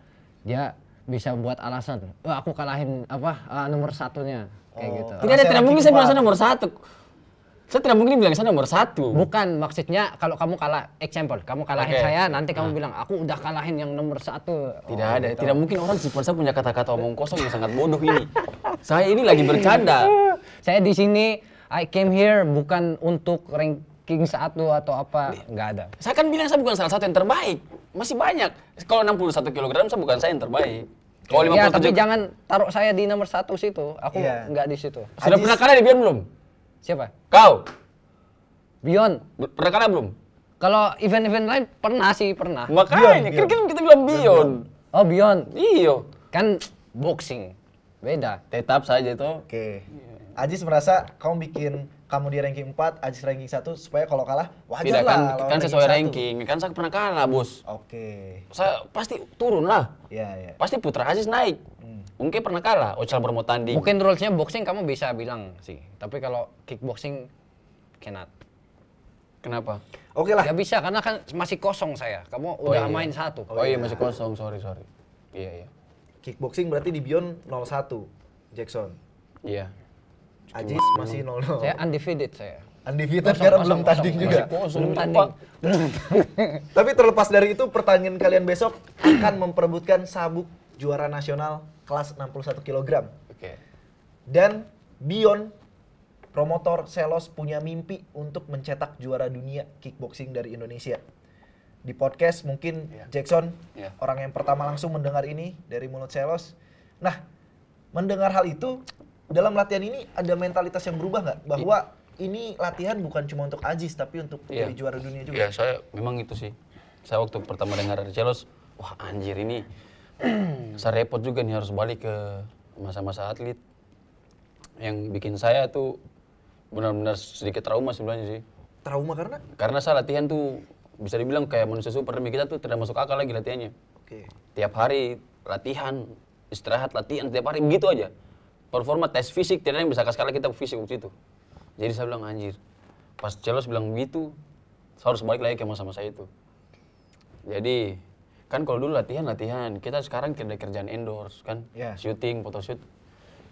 dia bisa buat alasan. Wah, aku kalahin nomor 1-nya kayak gitu. Tidak mungkin saya bilang saya nomor 1. Saya tidak mungkin bilang saya nomor 1. Bukan, maksudnya kalau kamu kalah, example, kamu kalahin Oke. saya, nanti kamu bilang, aku udah kalahin yang nomor 1. Tidak ada, tidak mungkin orang sponsor punya kata-kata omong kosong yang sangat bodoh ini. Saya ini lagi bercanda. Saya di sini, I came here bukan untuk ranking 1 atau apa, nggak ada. Saya kan bilang saya bukan salah satu yang terbaik. Masih banyak. Kalau 61 kg saya bukan saya yang terbaik. Kalau Ya, tapi 57 jangan taruh saya di nomor 1 situ. Aku Iya. nggak di situ. sudah pernah kalah di Beyond belum? Siapa? Kau Beyond. pernah kalah belum? Kalau event-event lain pernah sih, pernah. Makanya, Beyond. kan kita bilang Beyond. Oh, Beyond. Iya. Kan boxing. Beda. Tetap saja itu. Oke. Aziz merasa kamu bikin kamu di ranking 4, Aziz ranking 1 supaya kalau kalah wajar Tidak lah. kan, lawan sesuai 1. ranking. Kan saya pernah kalah, Bos. Oke. Saya pasti turun lah. Ya. Pasti Putra Aziz naik. Mungkin pernah kalah, Ocal baru mau tanding. Mungkin rulesnya boxing kamu bisa bilang sih. Tapi kalau kickboxing, cannot. Kenapa? Oke lah. Gak bisa, karena kan masih kosong saya. Kamu udah main 1. Oh iya, masih kosong, sorry. Iya. Kickboxing berarti di Beyond 01 Jackson. Iya. Aziz masih 00. Saya undefeated saya. Undefeated karena belum tanding juga. Belum tanding. Tapi terlepas dari itu, pertandingan kalian besok akan memperebutkan sabuk juara nasional kelas 61 kg. Oke. Dan Beyond promotor Selos punya mimpi untuk mencetak juara dunia kickboxing dari Indonesia. Di podcast mungkin Jackson Iya. orang yang pertama langsung mendengar ini dari mulut Selos. Nah, mendengar hal itu dalam latihan ini ada mentalitas yang berubah nggak? Bahwa ini latihan bukan cuma untuk Aziz tapi untuk Iya. jadi juara dunia juga. Iya, saya memang itu sih. Saya waktu pertama dengar dari Celos, wah anjir ini saya repot juga nih harus balik ke masa-masa atlet. Yang bikin saya tuh benar-benar sedikit trauma sebenarnya sih. Trauma karena? Karena saya latihan tuh bisa dibilang kayak manusia super, demi kita tuh tidak masuk akal lagi latihannya. Oke. Tiap hari latihan, istirahat, latihan, tiap hari begitu aja. performa tes fisik tidak ada yang bisa kasih kalah kita fisik waktu itu. Jadi saya bilang anjir. Pas Celos bilang begitu, saya harus balik lagi ke masa-masa itu. Jadi kan kalau dulu latihan, kita sekarang kerjaan endorse kan, syuting, photoshoot.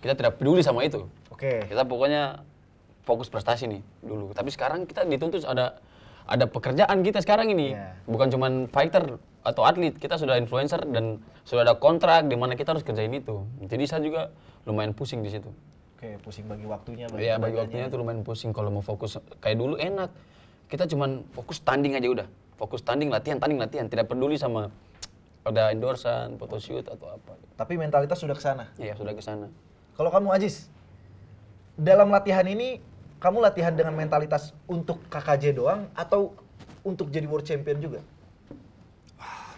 Kita tidak peduli sama itu. Kita pokoknya fokus prestasi nih dulu. Tapi sekarang kita dituntut ada pekerjaan kita sekarang ini. Bukan cuman fighter atau atlet, kita sudah influencer dan sudah ada kontrak di mana kita harus kerjain itu. Jadi saya juga lumayan pusing di situ. Pusing bagi waktunya. Iya, bagi waktunya tuh lumayan pusing kalau mau fokus. Kayak dulu enak. Kita cuman fokus tanding aja udah. Fokus tanding, latihan. Tidak peduli sama ada endorsan, photoshoot atau apa. Tapi mentalitas sudah ke sana? Iya, sudah ke sana. Kalau kamu Aziz, dalam latihan ini, kamu latihan dengan mentalitas untuk KKJ doang atau untuk jadi world champion juga?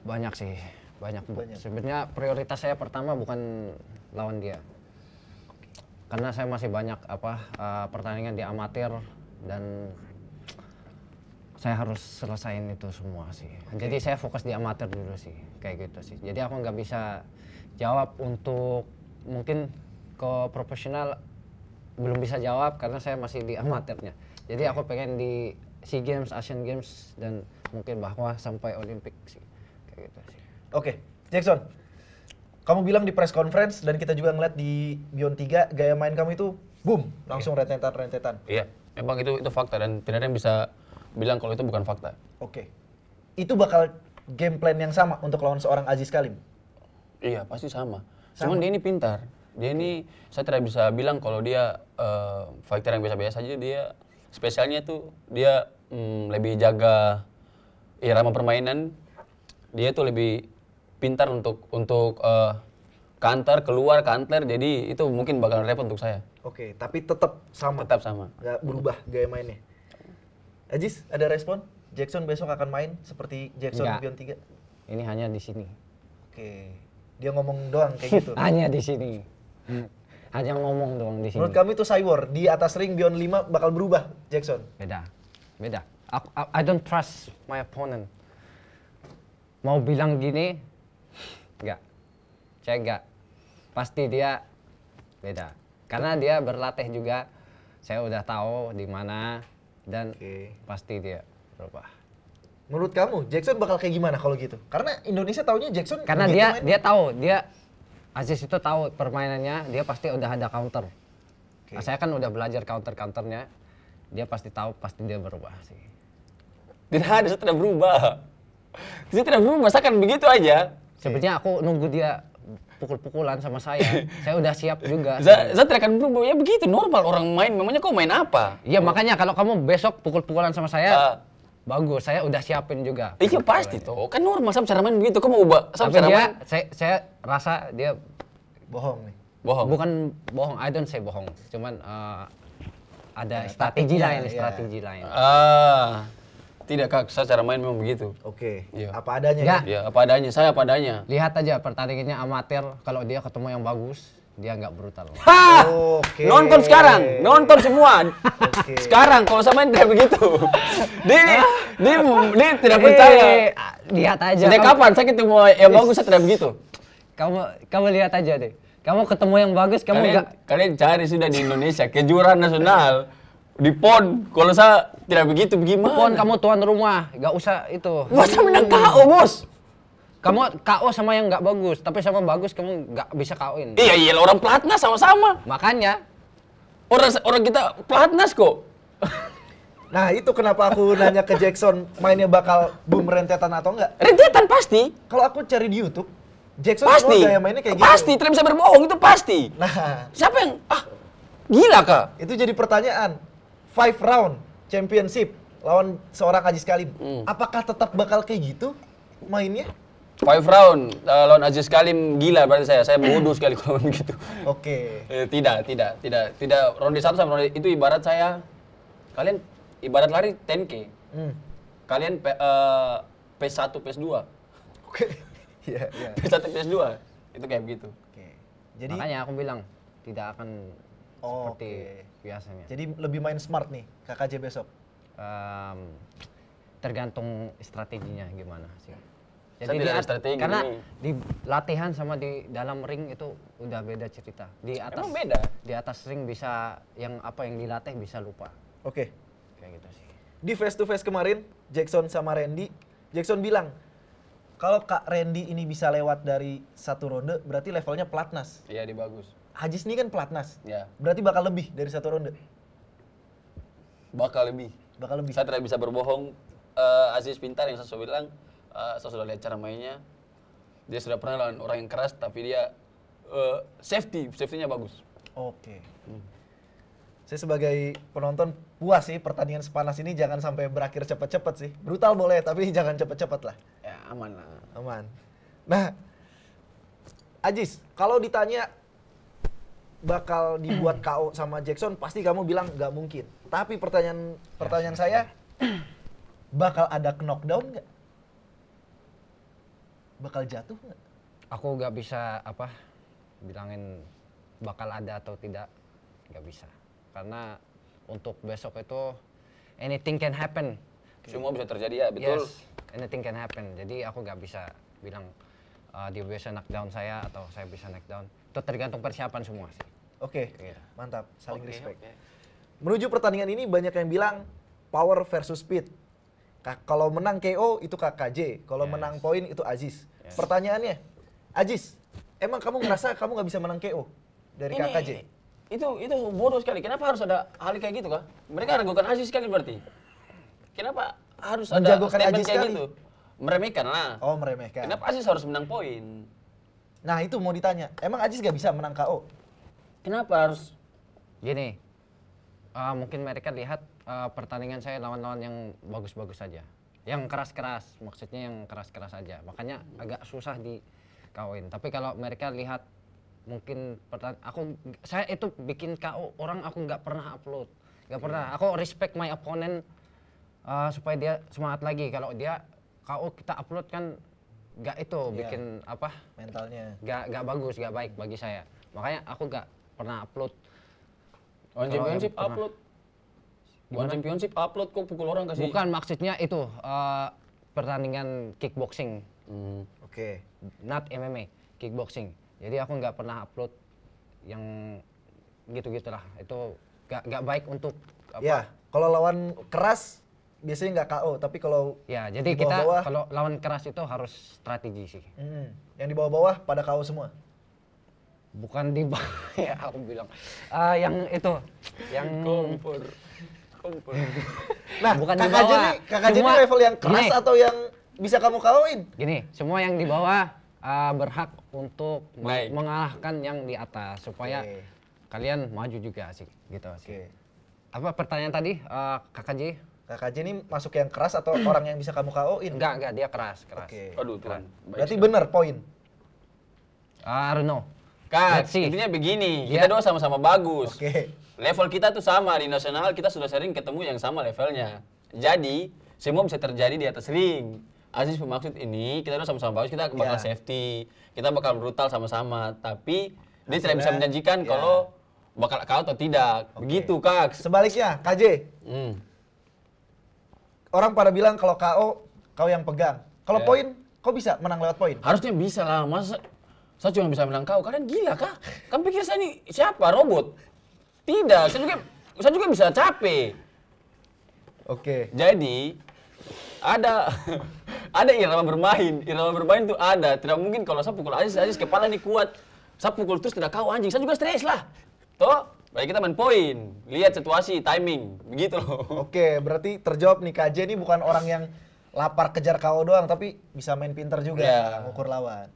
Banyak sih, banyak. Sebenarnya prioritas saya pertama bukan lawan dia. Karena saya masih banyak pertandingan di amatir dan saya harus selesaiin itu semua sih. Jadi saya fokus di amatir dulu sih, kayak gitu sih. Jadi aku nggak bisa jawab untuk mungkin ke profesional, belum bisa jawab karena saya masih di amatirnya. Jadi aku pengen di SEA Games, Asian Games dan mungkin bahwa sampai Olimpik sih, kayak gitu sih. Oke, Jackson. Kamu bilang di press conference dan kita juga ngeliat di Beyond 3 gaya main kamu itu boom, langsung rentetan. Iya, memang itu fakta dan tidak ada yang bisa bilang kalau itu bukan fakta. Oke. Itu bakal game plan yang sama untuk lawan seorang Aziz Kalim? Iya, pasti sama. Cuman dia ini pintar. Dia ini saya tidak bisa bilang kalau dia fighter yang biasa-biasa aja. Dia spesialnya tuh dia lebih jaga irama permainan. Dia tuh lebih pintar untuk keluar counter, jadi itu mungkin bakal repot untuk saya. Oke, tapi tetap sama. Tetap sama. Nggak berubah gaya mainnya. Aziz, ada respon? Jackson besok akan main seperti Jackson Beyond 3? Ini hanya di sini. Oke. Dia ngomong doang kayak gitu. Hanya di sini. Hanya ngomong doang di sini. Menurut kami itu Cywar di atas ring Beyond 5 bakal berubah, Jackson? Beda. I don't trust my opponent. Mau bilang gini, enggak. Saya enggak. Pasti dia beda. Karena dia berlatih juga. Saya udah tahu di mana dan pasti dia berubah. Menurut kamu Jackson bakal kayak gimana kalau gitu? Karena Indonesia taunya Jackson. Karena dia tahu, Aziz itu tahu permainannya, dia pasti udah ada counter. Nah, saya kan udah belajar counternya. Dia pasti tahu, pasti dia berubah sih. Tidak ada, saya tidak berubah. Saya tidak berubah, saya kan begitu aja. Sebenarnya aku nunggu dia pukul-pukulan sama saya. Saya udah siap juga. Saya tidak akan berubah, ya begitu normal orang main. Memangnya kau main apa? Iya makanya kalau kamu besok pukul-pukulan sama saya, bagus. Saya udah siapin juga. Iya pasti tuh, kan normal sama cara main begitu. Kau mau ubah sama cara main? Saya rasa dia bohong nih. Bohong? Bukan bohong, I don't say bohong. Cuman ada strategi lain. Tidak Kak, saya cara main memang begitu. Oke. Iya. Apa adanya? Ya. Ya apa adanya, saya apa adanya. Lihat aja pertandingannya amatir, kalau dia ketemu yang bagus, dia nggak brutal. Oke. Nonton sekarang, nonton semua. Sekarang kalau saya main tidak begitu. Dia tidak percaya. Lihat aja. Sejak kapan saya ketemu yang bagus saya tidak begitu. Kamu lihat aja deh. Kamu ketemu yang bagus, kalian cari sudah di Indonesia kejuaraan nasional di PON. Kalau saya tidak begitu, bagaimana? PON kamu tuan rumah, nggak usah itu. Masa menang KO, Bos? Kamu KO sama yang nggak bagus, tapi sama bagus kamu nggak bisa KO-in. Iya, orang pelatnas sama-sama. Makanya orang kita pelatnas kok. Nah itu kenapa aku nanya ke Jackson mainnya bakal boom rentetan atau enggak? Rentetan pasti. Kalau aku cari di YouTube, Jackson pasti gaya mainnya kayak gitu. Pasti, tidak bisa berbohong, itu pasti. Nah, siapa yang gila Kak? Itu jadi pertanyaan. 5 round championship lawan seorang Aziz Kalim. Apakah tetap bakal kayak gitu mainnya? 5 round lawan Aziz Kalim gila berarti saya bodoh sekali kalau begitu. Oke. Tidak ronde 1 sampai ronde itu ibarat kalian ibarat lari 10K. Kalian PS1, PS2. Oke. Iya. PS1, PS2. Itu kayak begitu. Oke. Jadi makanya aku bilang tidak akan seperti biasanya. Jadi lebih main smart nih KKJ besok. Tergantung strateginya gimana sih. Saya tidak ada strategi karena ini. di latihan sama di dalam ring itu udah beda cerita. Di atas Emang beda? Di atas ring bisa yang apa yang dilatih bisa lupa. Oke. Kayak gitu sih. Di face to face kemarin, Jackson sama Randy, Jackson bilang kalau Kak Randy ini bisa lewat dari satu ronde, berarti levelnya pelatnas. Iya, di bagus. Ajis ini kan pelatnas. Ya, Berarti bakal lebih dari satu ronde. bakal lebih. Bakal lebih. Saya tidak bisa berbohong. Aziz pintar yang saya sudah bilang. Saya sudah lihat cara mainnya. Dia sudah pernah lawan orang yang keras, tapi dia safety-nya bagus. Oke. Saya sebagai penonton puas sih pertandingan sepanas ini, jangan sampai berakhir cepet-cepet sih. Brutal boleh, tapi jangan cepet-cepet lah. Ya, aman lah. Aman. Nah, Ajis, kalau ditanya bakal dibuat KO sama Jackson, pasti kamu bilang nggak mungkin. Tapi pertanyaan saya, bakal ada knockdown nggak? Bakal jatuh nggak? Aku nggak bisa bilangin bakal ada atau tidak, nggak bisa. Karena untuk besok itu anything can happen. Semua bisa terjadi ya, betul. Yes, anything can happen. Jadi aku nggak bisa bilang dia bisa knockdown saya atau saya bisa knockdown. Itu tergantung persiapan semua sih. Oke, Iya. mantap, saling Oke, respect. oke. Menuju pertandingan ini banyak yang bilang power versus speed. Kalau menang KO itu KKJ, kalau Yes. menang poin itu Aziz. Yes. Pertanyaannya, Aziz, emang kamu ngerasa kamu nggak bisa menang KO dari KKJ? Itu bodoh sekali. Kenapa harus ada hal kayak gitu, Kak? Mereka ragukan Aziz sekali berarti. Kenapa harus ada Menjagokan statement Aziz kayak sekali. gitu? Meremehkan lah. Oh, meremehkan. Kenapa Aziz harus menang poin? Nah, itu mau ditanya. Emang Aziz nggak bisa menang KO? Kenapa harus? Gini, mungkin mereka lihat pertandingan saya lawan-lawan yang bagus-bagus saja, yang keras-keras, maksudnya yang keras-keras saja. Makanya agak susah di KO-in. Tapi kalau mereka lihat mungkin saya itu bikin KO orang aku nggak pernah upload, nggak pernah. Aku respect my opponent supaya dia semangat lagi. Kalau dia KO kita upload kan nggak itu bikin Mentalnya. nggak bagus, nggak baik bagi saya. Makanya aku nggak pernah upload. One Kalau yang championship pernah. upload. One championship upload kok pukul orang kasih. Bukan, maksudnya itu pertandingan kickboxing, Oke. not MMA, kickboxing. Jadi aku nggak pernah upload yang gitu-gitulah. Itu nggak baik untuk Ya, kalau lawan keras biasanya nggak KO, tapi kalau Ya, jadi di kita bawah-bawah, kalau lawan keras itu harus strategi sih. yang di bawah-bawah pada KO semua. Bukan di bawah ya aku bilang. Yang itu, yang Kompor. Nah, bukan di KKJ bawah. ini, KKJ ini Semua- level yang keras gini. atau yang bisa kamu KO-in? Gini, semua yang di bawah berhak untuk Baik. mengalahkan yang di atas supaya Oke. kalian maju juga sih, gitu sih. Oke. Apa pertanyaan tadi, KKJ? KKJ ini masuk yang keras atau orang yang bisa kamu KO-in? Enggak, dia keras. Oke. Aduh Tuhan. Baik Berarti sekali. benar poin. I don't know. Kak, Let's see. intinya begini, Ya. kita dua sama-sama bagus. Oke. Level kita tuh sama, di nasional kita sudah sering ketemu yang sama levelnya. Jadi, semua bisa terjadi di atas ring. Aziz bermaksud ini, kita dua sama-sama bagus, kita bakal Ya. safety, kita bakal brutal sama-sama. Tapi, dia tidak bisa Hasilnya, menjanjikan ya. kalau bakal KO atau tidak. Oke. Begitu, Kak. Sebaliknya, KJ, orang pada bilang kalau KO, kau yang pegang. Kalau Ya. poin, kau bisa menang lewat poin. Harusnya bisa lah, masa saya cuma bisa menang KO. Kalian gila, Kak? Kamu pikir saya ini siapa? Robot? Tidak, saya juga bisa capek. Oke. Jadi ada ada irama bermain. Irama bermain itu ada. Tidak mungkin kalau saya pukul Aziz kepala ini kuat. Saya pukul terus tidak kau anjing. Saya juga stres lah. Toh, baik kita main poin. Lihat situasi, timing, begitu loh. Oke, berarti terjawab nih, KJ ini bukan orang yang lapar kejar KO doang, tapi bisa main pinter juga Ya. ngukur lawan.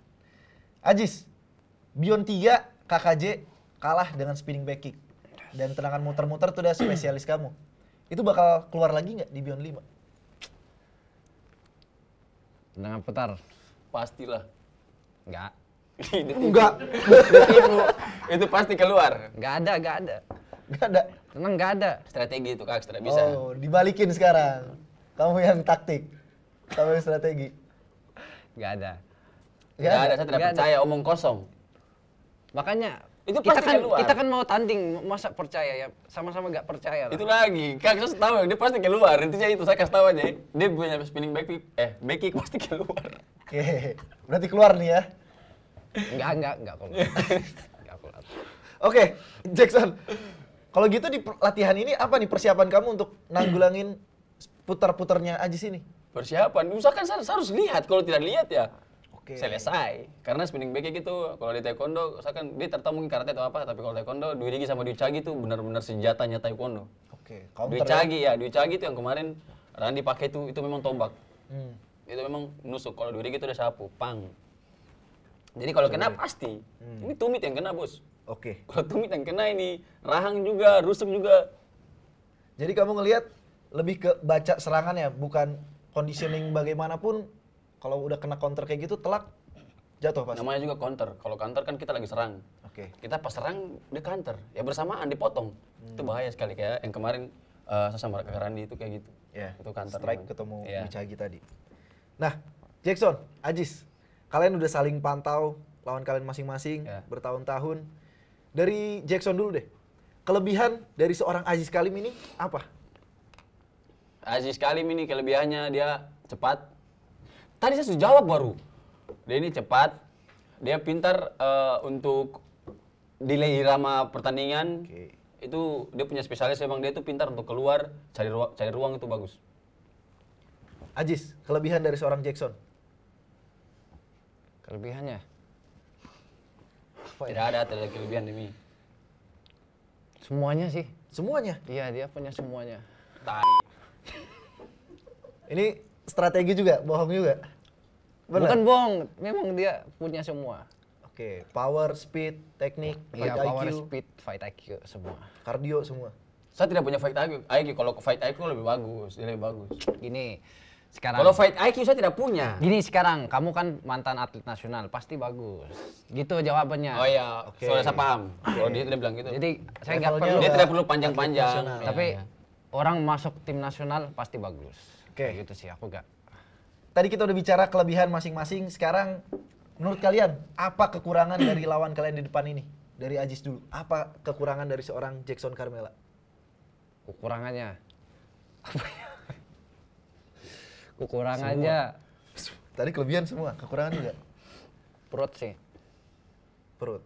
Ajis, Beyond 3 KKJ kalah dengan spinning back kick. Dan tendangan muter-muter itu udah spesialis kamu. Itu bakal keluar lagi nggak di Beyond 5? Dengan putar. Pastilah. Enggak. Enggak. Itu pasti keluar. Enggak ada. Enggak ada. Tenang, enggak ada. Strategi itu, Kak, tidak bisa. Oh, dibalikin sekarang. Kamu yang taktik. Kamu yang strategi. Enggak ada. Tidak ada, saya tidak Nggak ada. percaya omong kosong. Makanya Itu Kita pasti kan keluar. kita kan mau tanding, masa percaya ya? Sama-sama nggak percaya lah. Itu lagi, Kak saya tahu dia pasti keluar. Intinya itu saya kasih tahu aja. Dia punya spinning back kick, back kick pasti keluar. Oke, berarti keluar nih ya. Enggak keluar. Enggak keluar. Oke, Jackson. Kalau gitu di latihan ini apa nih persiapan kamu untuk nanggulangin putar-putarnya Ajis ini? Persiapan, usahakan saya harus lihat. Kalau tidak lihat ya Oke. selesai. Karena spinning back kick itu kalau di taekwondo, usahakan dia tertahu mungkin karate atau apa, tapi kalau taekwondo Dwi Rigi sama Dwi Chagi itu benar-benar senjatanya taekwondo. Oke, Dwi Chagi ya, Dwi Chagi itu yang kemarin Randy pakai itu memang tombak. Hmm. Itu memang nusuk. Kalau Dwi Rigi itu udah sapu, pang. Jadi kalau kena pasti. Ini tumit yang kena, Bos. Oke. Kalau tumit yang kena ini, rahang juga, rusuk juga. Jadi kamu ngelihat lebih ke baca serangannya, bukan conditioning bagaimanapun. Kalau udah kena counter kayak gitu, telak jatuh pasti. Namanya juga counter. Kalau counter kan kita lagi serang. Oke. Kita pas serang, dia counter. Ya bersamaan, dipotong. Itu bahaya sekali. Kayak yang kemarin saya sama Kak Randi itu kayak gitu. Ya. Itu counter. Strike memang. ketemu Iya. Wicagi tadi. Nah, Jackson, Ajis, kalian udah saling pantau lawan kalian masing-masing Ya. bertahun-tahun. Dari Jackson dulu deh. Kelebihan dari seorang Aziz Kalim ini apa? Aziz Kalim ini kelebihannya dia cepat. Tadi saya sudah jawab baru. Dia ini cepat. Dia pintar untuk delay irama pertandingan. Oke. Itu dia punya spesialis memang, dia itu pintar untuk keluar cari ruang itu bagus. Ajis, kelebihan dari seorang Jackson. Kelebihannya Tidak ada kelebihan demi. semuanya sih. Semuanya. Iya, dia punya semuanya. Tai. Ini strategi juga, bohong juga. Benar? Bukan bohong, memang dia punya semua. Oke, power, speed, teknik, Iya, fight power, IQ, speed, fight IQ semua. cardio semua. Saya tidak punya fight IQ. Kalau fight IQ lebih bagus, dia lebih bagus. Gini, sekarang Kalau fight IQ saya tidak punya. Gini sekarang, kamu kan mantan atlet nasional, pasti bagus. Gitu jawabannya. Oh iya, Oke. soalnya saya paham. Kalau dia bilang gitu. Jadi saya nggak Levelnya perlu, Dia udah tidak perlu panjang-panjang. nasional. Iya, tapi iya. orang masuk tim nasional pasti bagus. Oke. Kayak gitu sih, aku nggak. Tadi kita udah bicara kelebihan masing-masing. Sekarang menurut kalian apa kekurangan dari lawan kalian di depan ini? Dari Ajis dulu. Apa kekurangan dari seorang Jackson Carmela? Kekurangannya apa ya? Kekurangannya Tadi kelebihan semua, kekurangan juga. perut sih. Perut.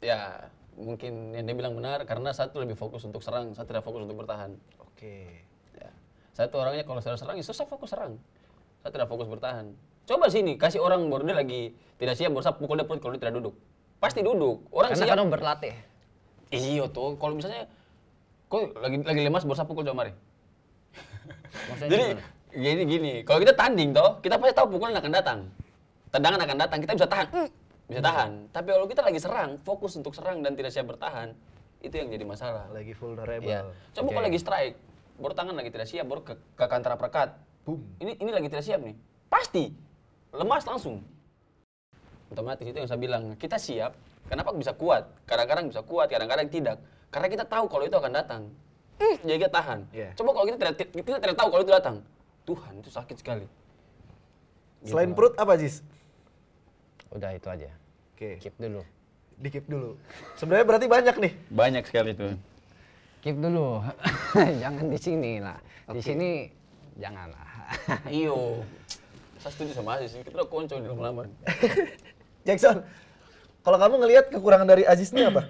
Ya, mungkin yang dia bilang benar karena satu lebih fokus untuk serang, saya tidak fokus untuk bertahan. Oke. Ya. Saya tuh orangnya kalau saya serang, ya susah fokus serang. Saya tidak fokus bertahan. Coba sini, kasih orang baru dia lagi tidak siap, baru saya pukul dia perut kalau dia tidak duduk. Pasti duduk. Orang Karena siap. kamu berlatih. Iya tuh, kalau misalnya kok lagi lemas baru saya pukul coba mari. Maksudnya Jadi gimana? gini, kalau kita tanding toh, kita pasti tahu pukulan akan datang. Tendangan akan datang, kita bisa tahan. Bisa tahan. Tapi kalau kita lagi serang, fokus untuk serang dan tidak siap bertahan, itu yang jadi masalah. Lagi vulnerable. Iya. Coba kalau lagi strike, baru tangan lagi tidak siap, baru ke counter uppercut. Boom. Ini lagi tidak siap nih. Pasti lemas langsung. Otomatis itu yang saya bilang, kita siap, kenapa bisa kuat? Kadang-kadang bisa kuat, kadang-kadang tidak. Karena kita tahu kalau itu akan datang. Jadi kita tahan. Iya. Coba kalau kita tidak tahu kalau itu datang. Tuhan, itu sakit sekali. Selain perut apa, Jis? Udah itu aja. Oke. Keep dulu. Di-keep dulu. Sebenarnya berarti banyak nih. Banyak sekali itu. Keep dulu. Jangan di sini lah. Di sini janganlah. Iyo. Saya setuju sama Aziz, kita udah konco di lama-lama. Jackson, kalau kamu ngelihat kekurangan dari Aziz ini apa?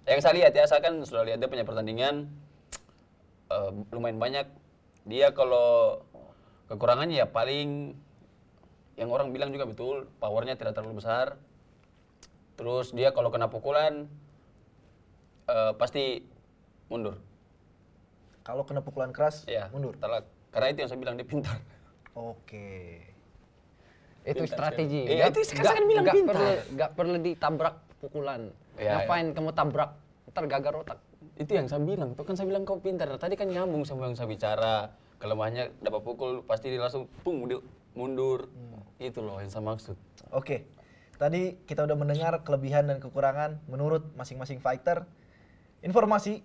Yang saya lihat ya, saya kan sudah lihat dia punya pertandingan lumayan banyak. Dia kalau kekurangannya ya paling yang orang bilang juga betul, powernya tidak terlalu besar. Terus dia kalau kena pukulan pasti mundur. Kalau kena pukulan keras, Ya, mundur. telak. Karena itu yang saya bilang dia pintar. Oke. Itu Pintar strategi. sekali. Iya, itu sekarang kan bilang pintar. Nggak perlu ditabrak pukulan. Iya, Ngapain kamu tabrak? Ntar gagal otak. Itu yang saya bilang, tuh kan saya bilang kau pintar. Tadi kan nyambung sama yang saya bicara. Kelemahannya dapat pukul pasti dia langsung pung dia mundur. Itu loh yang saya maksud. Oke. Tadi kita udah mendengar kelebihan dan kekurangan menurut masing-masing fighter. Informasi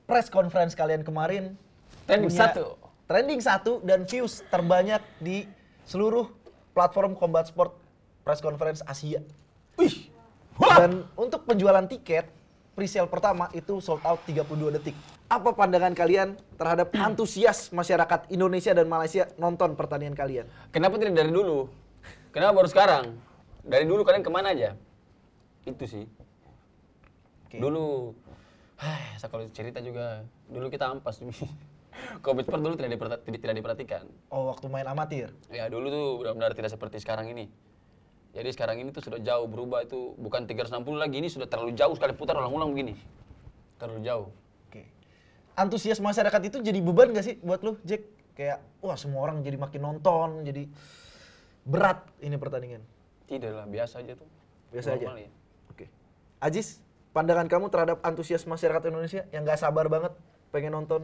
press conference kalian kemarin Trending punya 1. Trending 1 dan views terbanyak di seluruh platform combat sport press conference Asia. Wih, Dan untuk penjualan tiket, presale pertama itu sold out 32 detik. Apa pandangan kalian terhadap antusias masyarakat Indonesia dan Malaysia nonton pertandingan kalian? Kenapa tidak dari dulu? Kenapa baru sekarang? Dari dulu kalian kemana aja? Itu sih. Oke. Dulu, saya kalau cerita juga, dulu kita ampas. Covid sport dulu tidak diperhatikan. Oh, waktu main amatir. Ya dulu tuh benar-benar tidak seperti sekarang ini. Jadi sekarang ini tuh sudah jauh berubah, itu bukan 360 lagi, ini sudah terlalu jauh sekali putar ulang-ulang begini. Terlalu jauh. Oke. Antusias masyarakat itu jadi beban gak sih buat lu, Jack? Kayak, wah semua orang jadi makin nonton, jadi berat ini pertandingan. Tidak lah, biasa aja tuh. Biasa Normal aja? ya. Oke. Ajis, pandangan kamu terhadap antusias masyarakat Indonesia yang gak sabar banget pengen nonton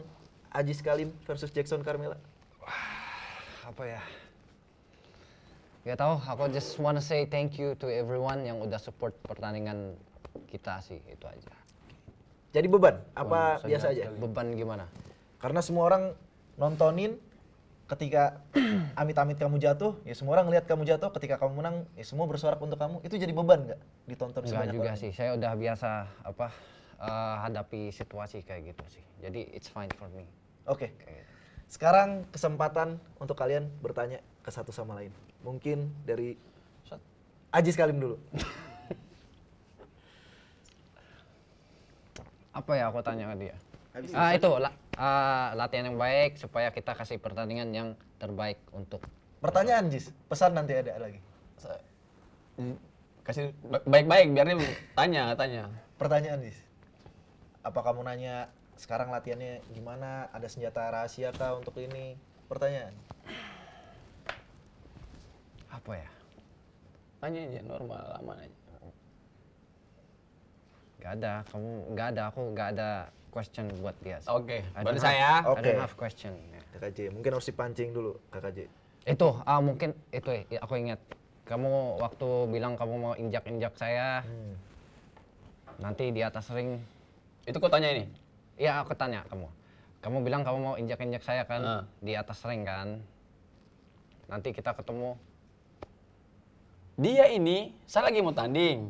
Ajis Kalim versus Jackson Carmela? Apa ya? Gak tahu, aku just wanna say thank you to everyone yang udah support pertandingan kita sih, itu aja. Jadi beban? Apa biasa aja? Beban gimana? Karena semua orang nontonin ketika amit-amit kamu jatuh, ya semua orang ngeliat kamu jatuh, ketika kamu menang, ya semua bersorak untuk kamu. Itu jadi beban nggak ditonton Enggak sebanyak juga orang? sih, saya udah biasa hadapi situasi kayak gitu sih. Jadi it's fine for me. Oke. Kayak gitu. Sekarang kesempatan untuk kalian bertanya ke satu sama lain. Mungkin dari Ajis Kalim dulu. Apa ya aku tanya ke dia? Itu latihan yang baik supaya kita kasih pertandingan yang terbaik untuk. Pertanyaan Jis, pesan nanti ada lagi. Kasih baik-baik biar dia tanya. Pertanyaan Jis, apa kamu nanya sekarang latihannya gimana? Ada senjata rahasia kah untuk ini? Pertanyaan. Apa ya? Tanya aja normal, aman aja. Gak ada, aku gak ada question buat dia. Oke, I berarti don't saya. have- I Oke. don't have question. Ya. KKJ, mungkin harus dipancing dulu KKJ. Itu mungkin itu ya, aku ingat. Kamu waktu bilang kamu mau injak-injak saya, nanti di atas ring. Itu kau tanya ini? Iya, aku tanya kamu. Kamu bilang kamu mau injak-injak saya kan Ah. di atas ring kan. Nanti kita ketemu. Dia ini, saya lagi mau tanding.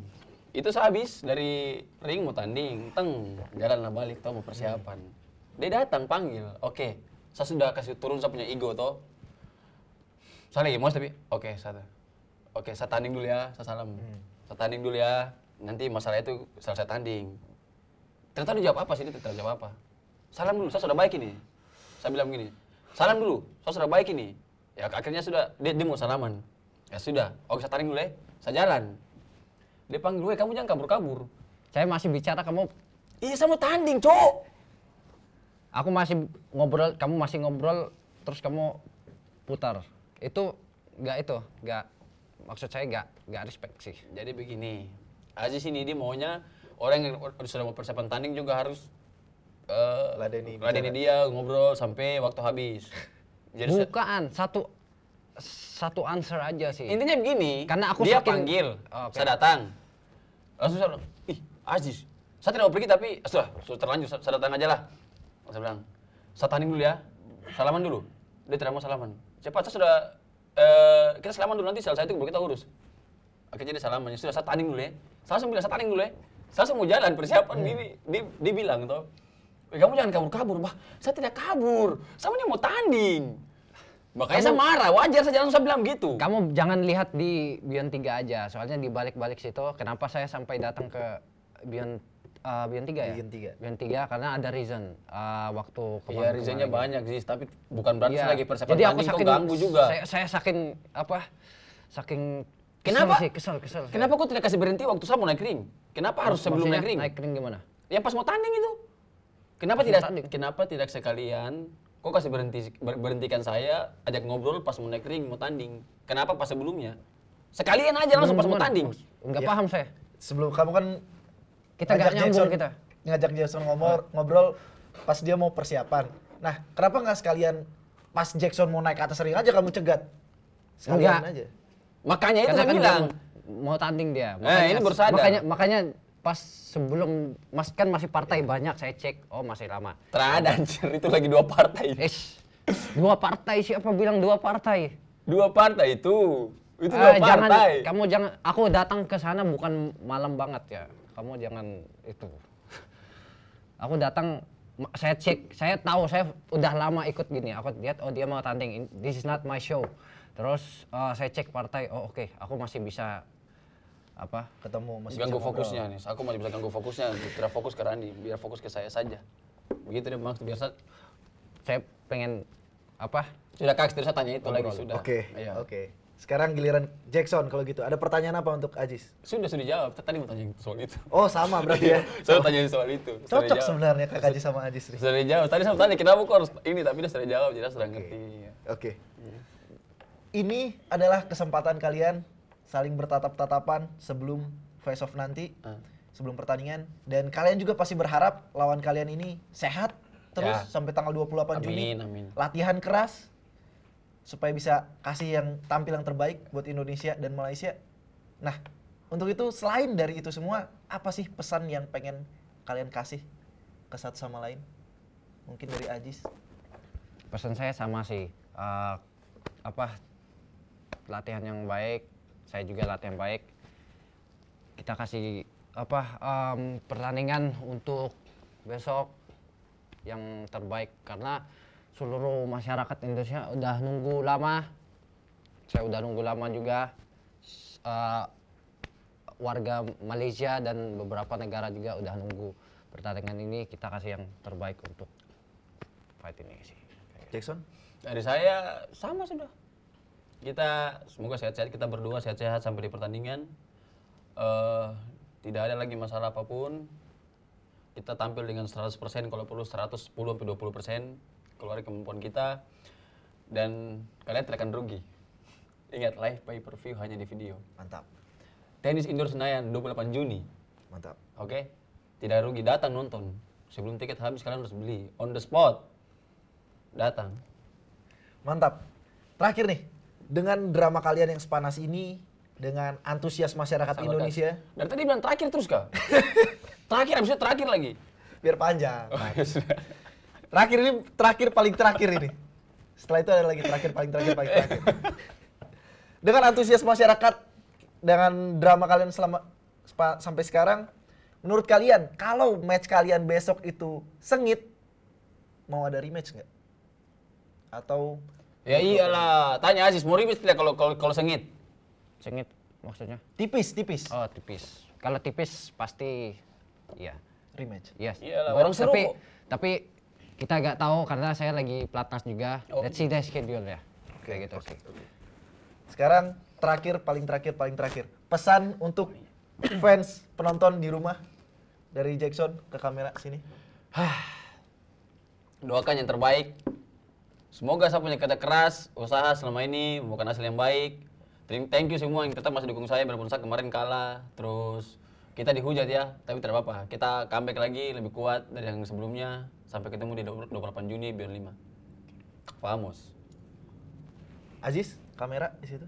Itu saya habis dari ring mau tanding. Jalan lah balik toh mau persiapan. Dia datang panggil. Oke, saya sudah kasih turun saya punya ego toh. Saya lagi mau tapi oke, saya tanding dulu ya, saya salam. Saya tanding dulu ya. Nanti masalah itu selesai tanding. Ternyata dia jawab apa sih? Dia tidak jawab apa. Salam dulu, saya sudah baik ini. Saya bilang begini, salam dulu, saya sudah baik ini. Ya akhirnya sudah, dia mau salaman. Ya sudah, oke saya tarik dulu ya, saya jalan. Dia panggil, "Weh, kamu jangan kabur-kabur." Saya masih bicara, kamu Iya, saya mau tanding, Cok. aku masih ngobrol, kamu masih ngobrol, terus kamu putar. Itu nggak maksud saya nggak respect sih. Jadi begini, Aziz ini dia maunya orang yang sudah mau persiapan tanding juga harus Ladeni dia ngobrol sampai waktu habis. Jadi Bukan satu answer aja sih. intinya begini, Karena aku dia saking- panggil, Oh, oke. saya datang. Langsung saya bilang, "Ih, Aziz, saya tidak mau pergi tapi sudah terlanjur, saya datang aja lah." Saya bilang, "Saya tanding dulu ya, salaman dulu." Dia tidak mau salaman. Cepat, saya sudah, kita salaman dulu nanti selesai itu baru kita urus. Akhirnya dia salaman, sudah saya tanding dulu ya. Saya langsung bilang, saya tanding dulu ya. Saya langsung mau jalan persiapan, dia bilang toh, "Eh, kamu jangan kabur-kabur." Bah, saya tidak kabur, saya ini mau tanding. Makanya saya marah, wajar saja langsung saya bilang gitu. Kamu jangan lihat di Beyond 3 aja, soalnya di balik-balik situ, kenapa saya sampai datang ke Beyond 3 ya? Beyond 3. Beyond 3 karena ada reason waktu Iya, kemarin. reasonnya banyak sih, tapi bukan berarti Iya. saya lagi persiapan Jadi aku tanding kok saking ganggu juga. Saya saking kesel Kenapa? sih, kesel. Kenapa kok tidak kasih berhenti waktu saya mau naik ring? Kenapa harus sebelum Maksudnya naik ring? Naik ring gimana? Yang pas mau tanding itu. Pas mau tanding. Kenapa tidak sekalian kok kasih berhentikan saya ajak ngobrol pas mau naik ring mau tanding? Kenapa pas sebelumnya? Sekalian aja langsung pas mau Gimana? tanding. Enggak Ya. paham saya. Sebelum kamu kan Kita nggak nyambung kita. ngajak Jackson ngobrol pas dia mau persiapan. Nah, kenapa nggak sekalian pas Jackson mau naik ke atas ring aja kamu cegat? Sekalian Enggak. aja. Makanya itu Karena saya kan bilang. mau tanding dia. ini baru sadar. Makanya pas sebelum kan masih partai banyak saya cek, oh masih lama. Terada anjir, itu lagi 2 partai. 2 partai, siapa bilang 2 partai? 2 partai itu. Itu udah jangan, partai. kamu jangan, aku datang ke sana bukan malam banget ya. Kamu jangan itu. Aku datang, saya cek, saya tahu, saya udah lama ikut gini. Aku lihat, oh dia mau tanding, this is not my show. Terus saya cek partai, oh oke, aku masih bisa apa? Ketemu masih Ganggu bisa ngobrol. fokusnya nih. Aku masih bisa ganggu fokusnya, tidak fokus ke Randi, biar fokus ke saya saja. Begitu dia maksud biasa. Saya pengen apa? Sudah Kak, saya tanya itu lagi sudah. Oke, Iya. oke. Sekarang giliran Jackson kalau gitu. Ada pertanyaan apa untuk Ajis? Sudah dijawab. Tadi mau tanya soal itu. Oh sama berarti ya. Saya tanya soal itu. Sudah Cocok dijawab. sebenarnya Kak Ajis sama Ajis nih. Sudah dijawab. Tadi saya tanya kenapa kok harus ini, tapi dia sudah jawab. Jelas sudah ngerti. Oke. Ini adalah kesempatan kalian saling bertatap-tatapan sebelum face off nanti, sebelum pertandingan. Dan kalian juga pasti berharap lawan kalian ini sehat terus Ya. sampai tanggal 28 Juni. Amin. Latihan keras supaya bisa kasih yang tampil yang terbaik buat Indonesia dan Malaysia. Nah, untuk itu selain dari itu semua, apa sih pesan yang pengen kalian kasih ke satu sama lain? Mungkin dari Ajis. Pesan saya sama sih, apa, latihan yang baik, saya juga latihan baik. Kita kasih apa, pertandingan untuk besok yang terbaik, karena seluruh masyarakat Indonesia udah nunggu lama. Saya udah nunggu lama juga. Warga Malaysia dan beberapa negara juga udah nunggu pertandingan ini. Kita kasih yang terbaik untuk fight ini sih. Jackson? Dari saya sama sudah. Kita semoga sehat-sehat, kita berdua sehat-sehat sampai di pertandingan. Tidak ada lagi masalah apapun. Kita tampil dengan 100%, kalau perlu 110-20% keluar kemampuan kita. Dan kalian tidak akan rugi. Ingat, live pay-per-view hanya di video. Mantap. Tenis Indoor Senayan 28 Juni. Mantap. Oke? Tidak rugi, datang nonton. Sebelum tiket habis kalian harus beli. On the spot. Datang. Mantap. Terakhir nih, dengan drama kalian yang sepanas ini, dengan antusias masyarakat Sama, Indonesia, Kak. Dari tadi bilang terakhir terus, Kak. Terakhir, habis itu terakhir lagi. biar panjang. Oh, ya sudah. Terakhir ini, terakhir paling terakhir ini. Setelah itu ada lagi terakhir, paling terakhir, paling terakhir. Dengan antusias masyarakat, dengan drama kalian sampai sekarang, menurut kalian, kalau match kalian besok itu sengit, mau ada rematch nggak? Atau Ya iyalah, tanya Aziz, mau rematch tidak kalau sengit? Sengit maksudnya? tipis? Oh tipis. Kalau tipis pasti iya. Rematch. Yes. Iyalah, orang seru kok. Tapi kita nggak tahu karena saya lagi pelatnas juga. Oh. Let's see the schedule ya. Kayak gitu sih. Sekarang paling terakhir. Pesan untuk fans penonton di rumah dari Jackson ke kamera sini. Doakan yang terbaik. Semoga saya punya kerja keras, usaha selama ini bukan hasil yang baik. Thank you semua yang tetap masih dukung saya, walaupun saya kemarin kalah. Terus kita dihujat ya, tapi tidak apa-apa. Kita comeback lagi lebih kuat dari yang sebelumnya. Sampai ketemu di 28 Juni biar 5. Vamos. Aziz, kamera di situ.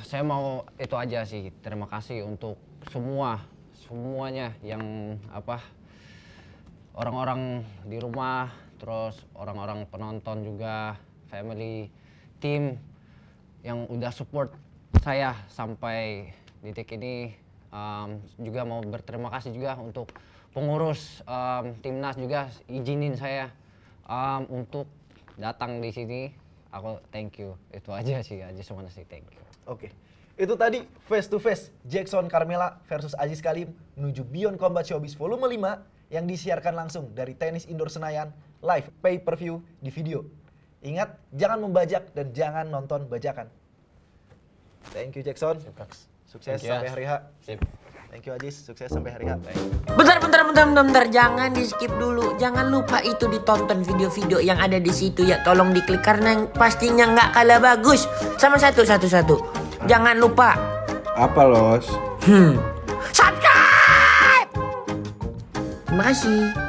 Saya mau itu aja sih. Terima kasih untuk semuanya yang apa, orang-orang di rumah, terus orang-orang penonton juga, family, tim yang udah support saya sampai detik ini. Juga mau berterima kasih juga untuk pengurus timnas juga izinin saya untuk datang di sini. Aku thank you, itu aja sih, I just wanna say thank you. Oke. Itu tadi face to face Jackson Carmela versus Aziz Kalim menuju Beyond Combat Showbiz Volume 5 yang disiarkan langsung dari Tenis Indoor Senayan live pay-per-view di video. Ingat, jangan membajak dan jangan nonton bajakan. Thank you Jackson. Sukses Thank you, sampai Aziz. hari H. Sip. Thank you Aziz, sukses sampai hari H. Bentar, jangan di skip dulu. Jangan lupa itu ditonton video-video yang ada di situ ya. Tolong diklik karena pastinya nggak kalah bagus. Sama satu. Jangan lupa. Apa Los? Subscribe. Terima kasih.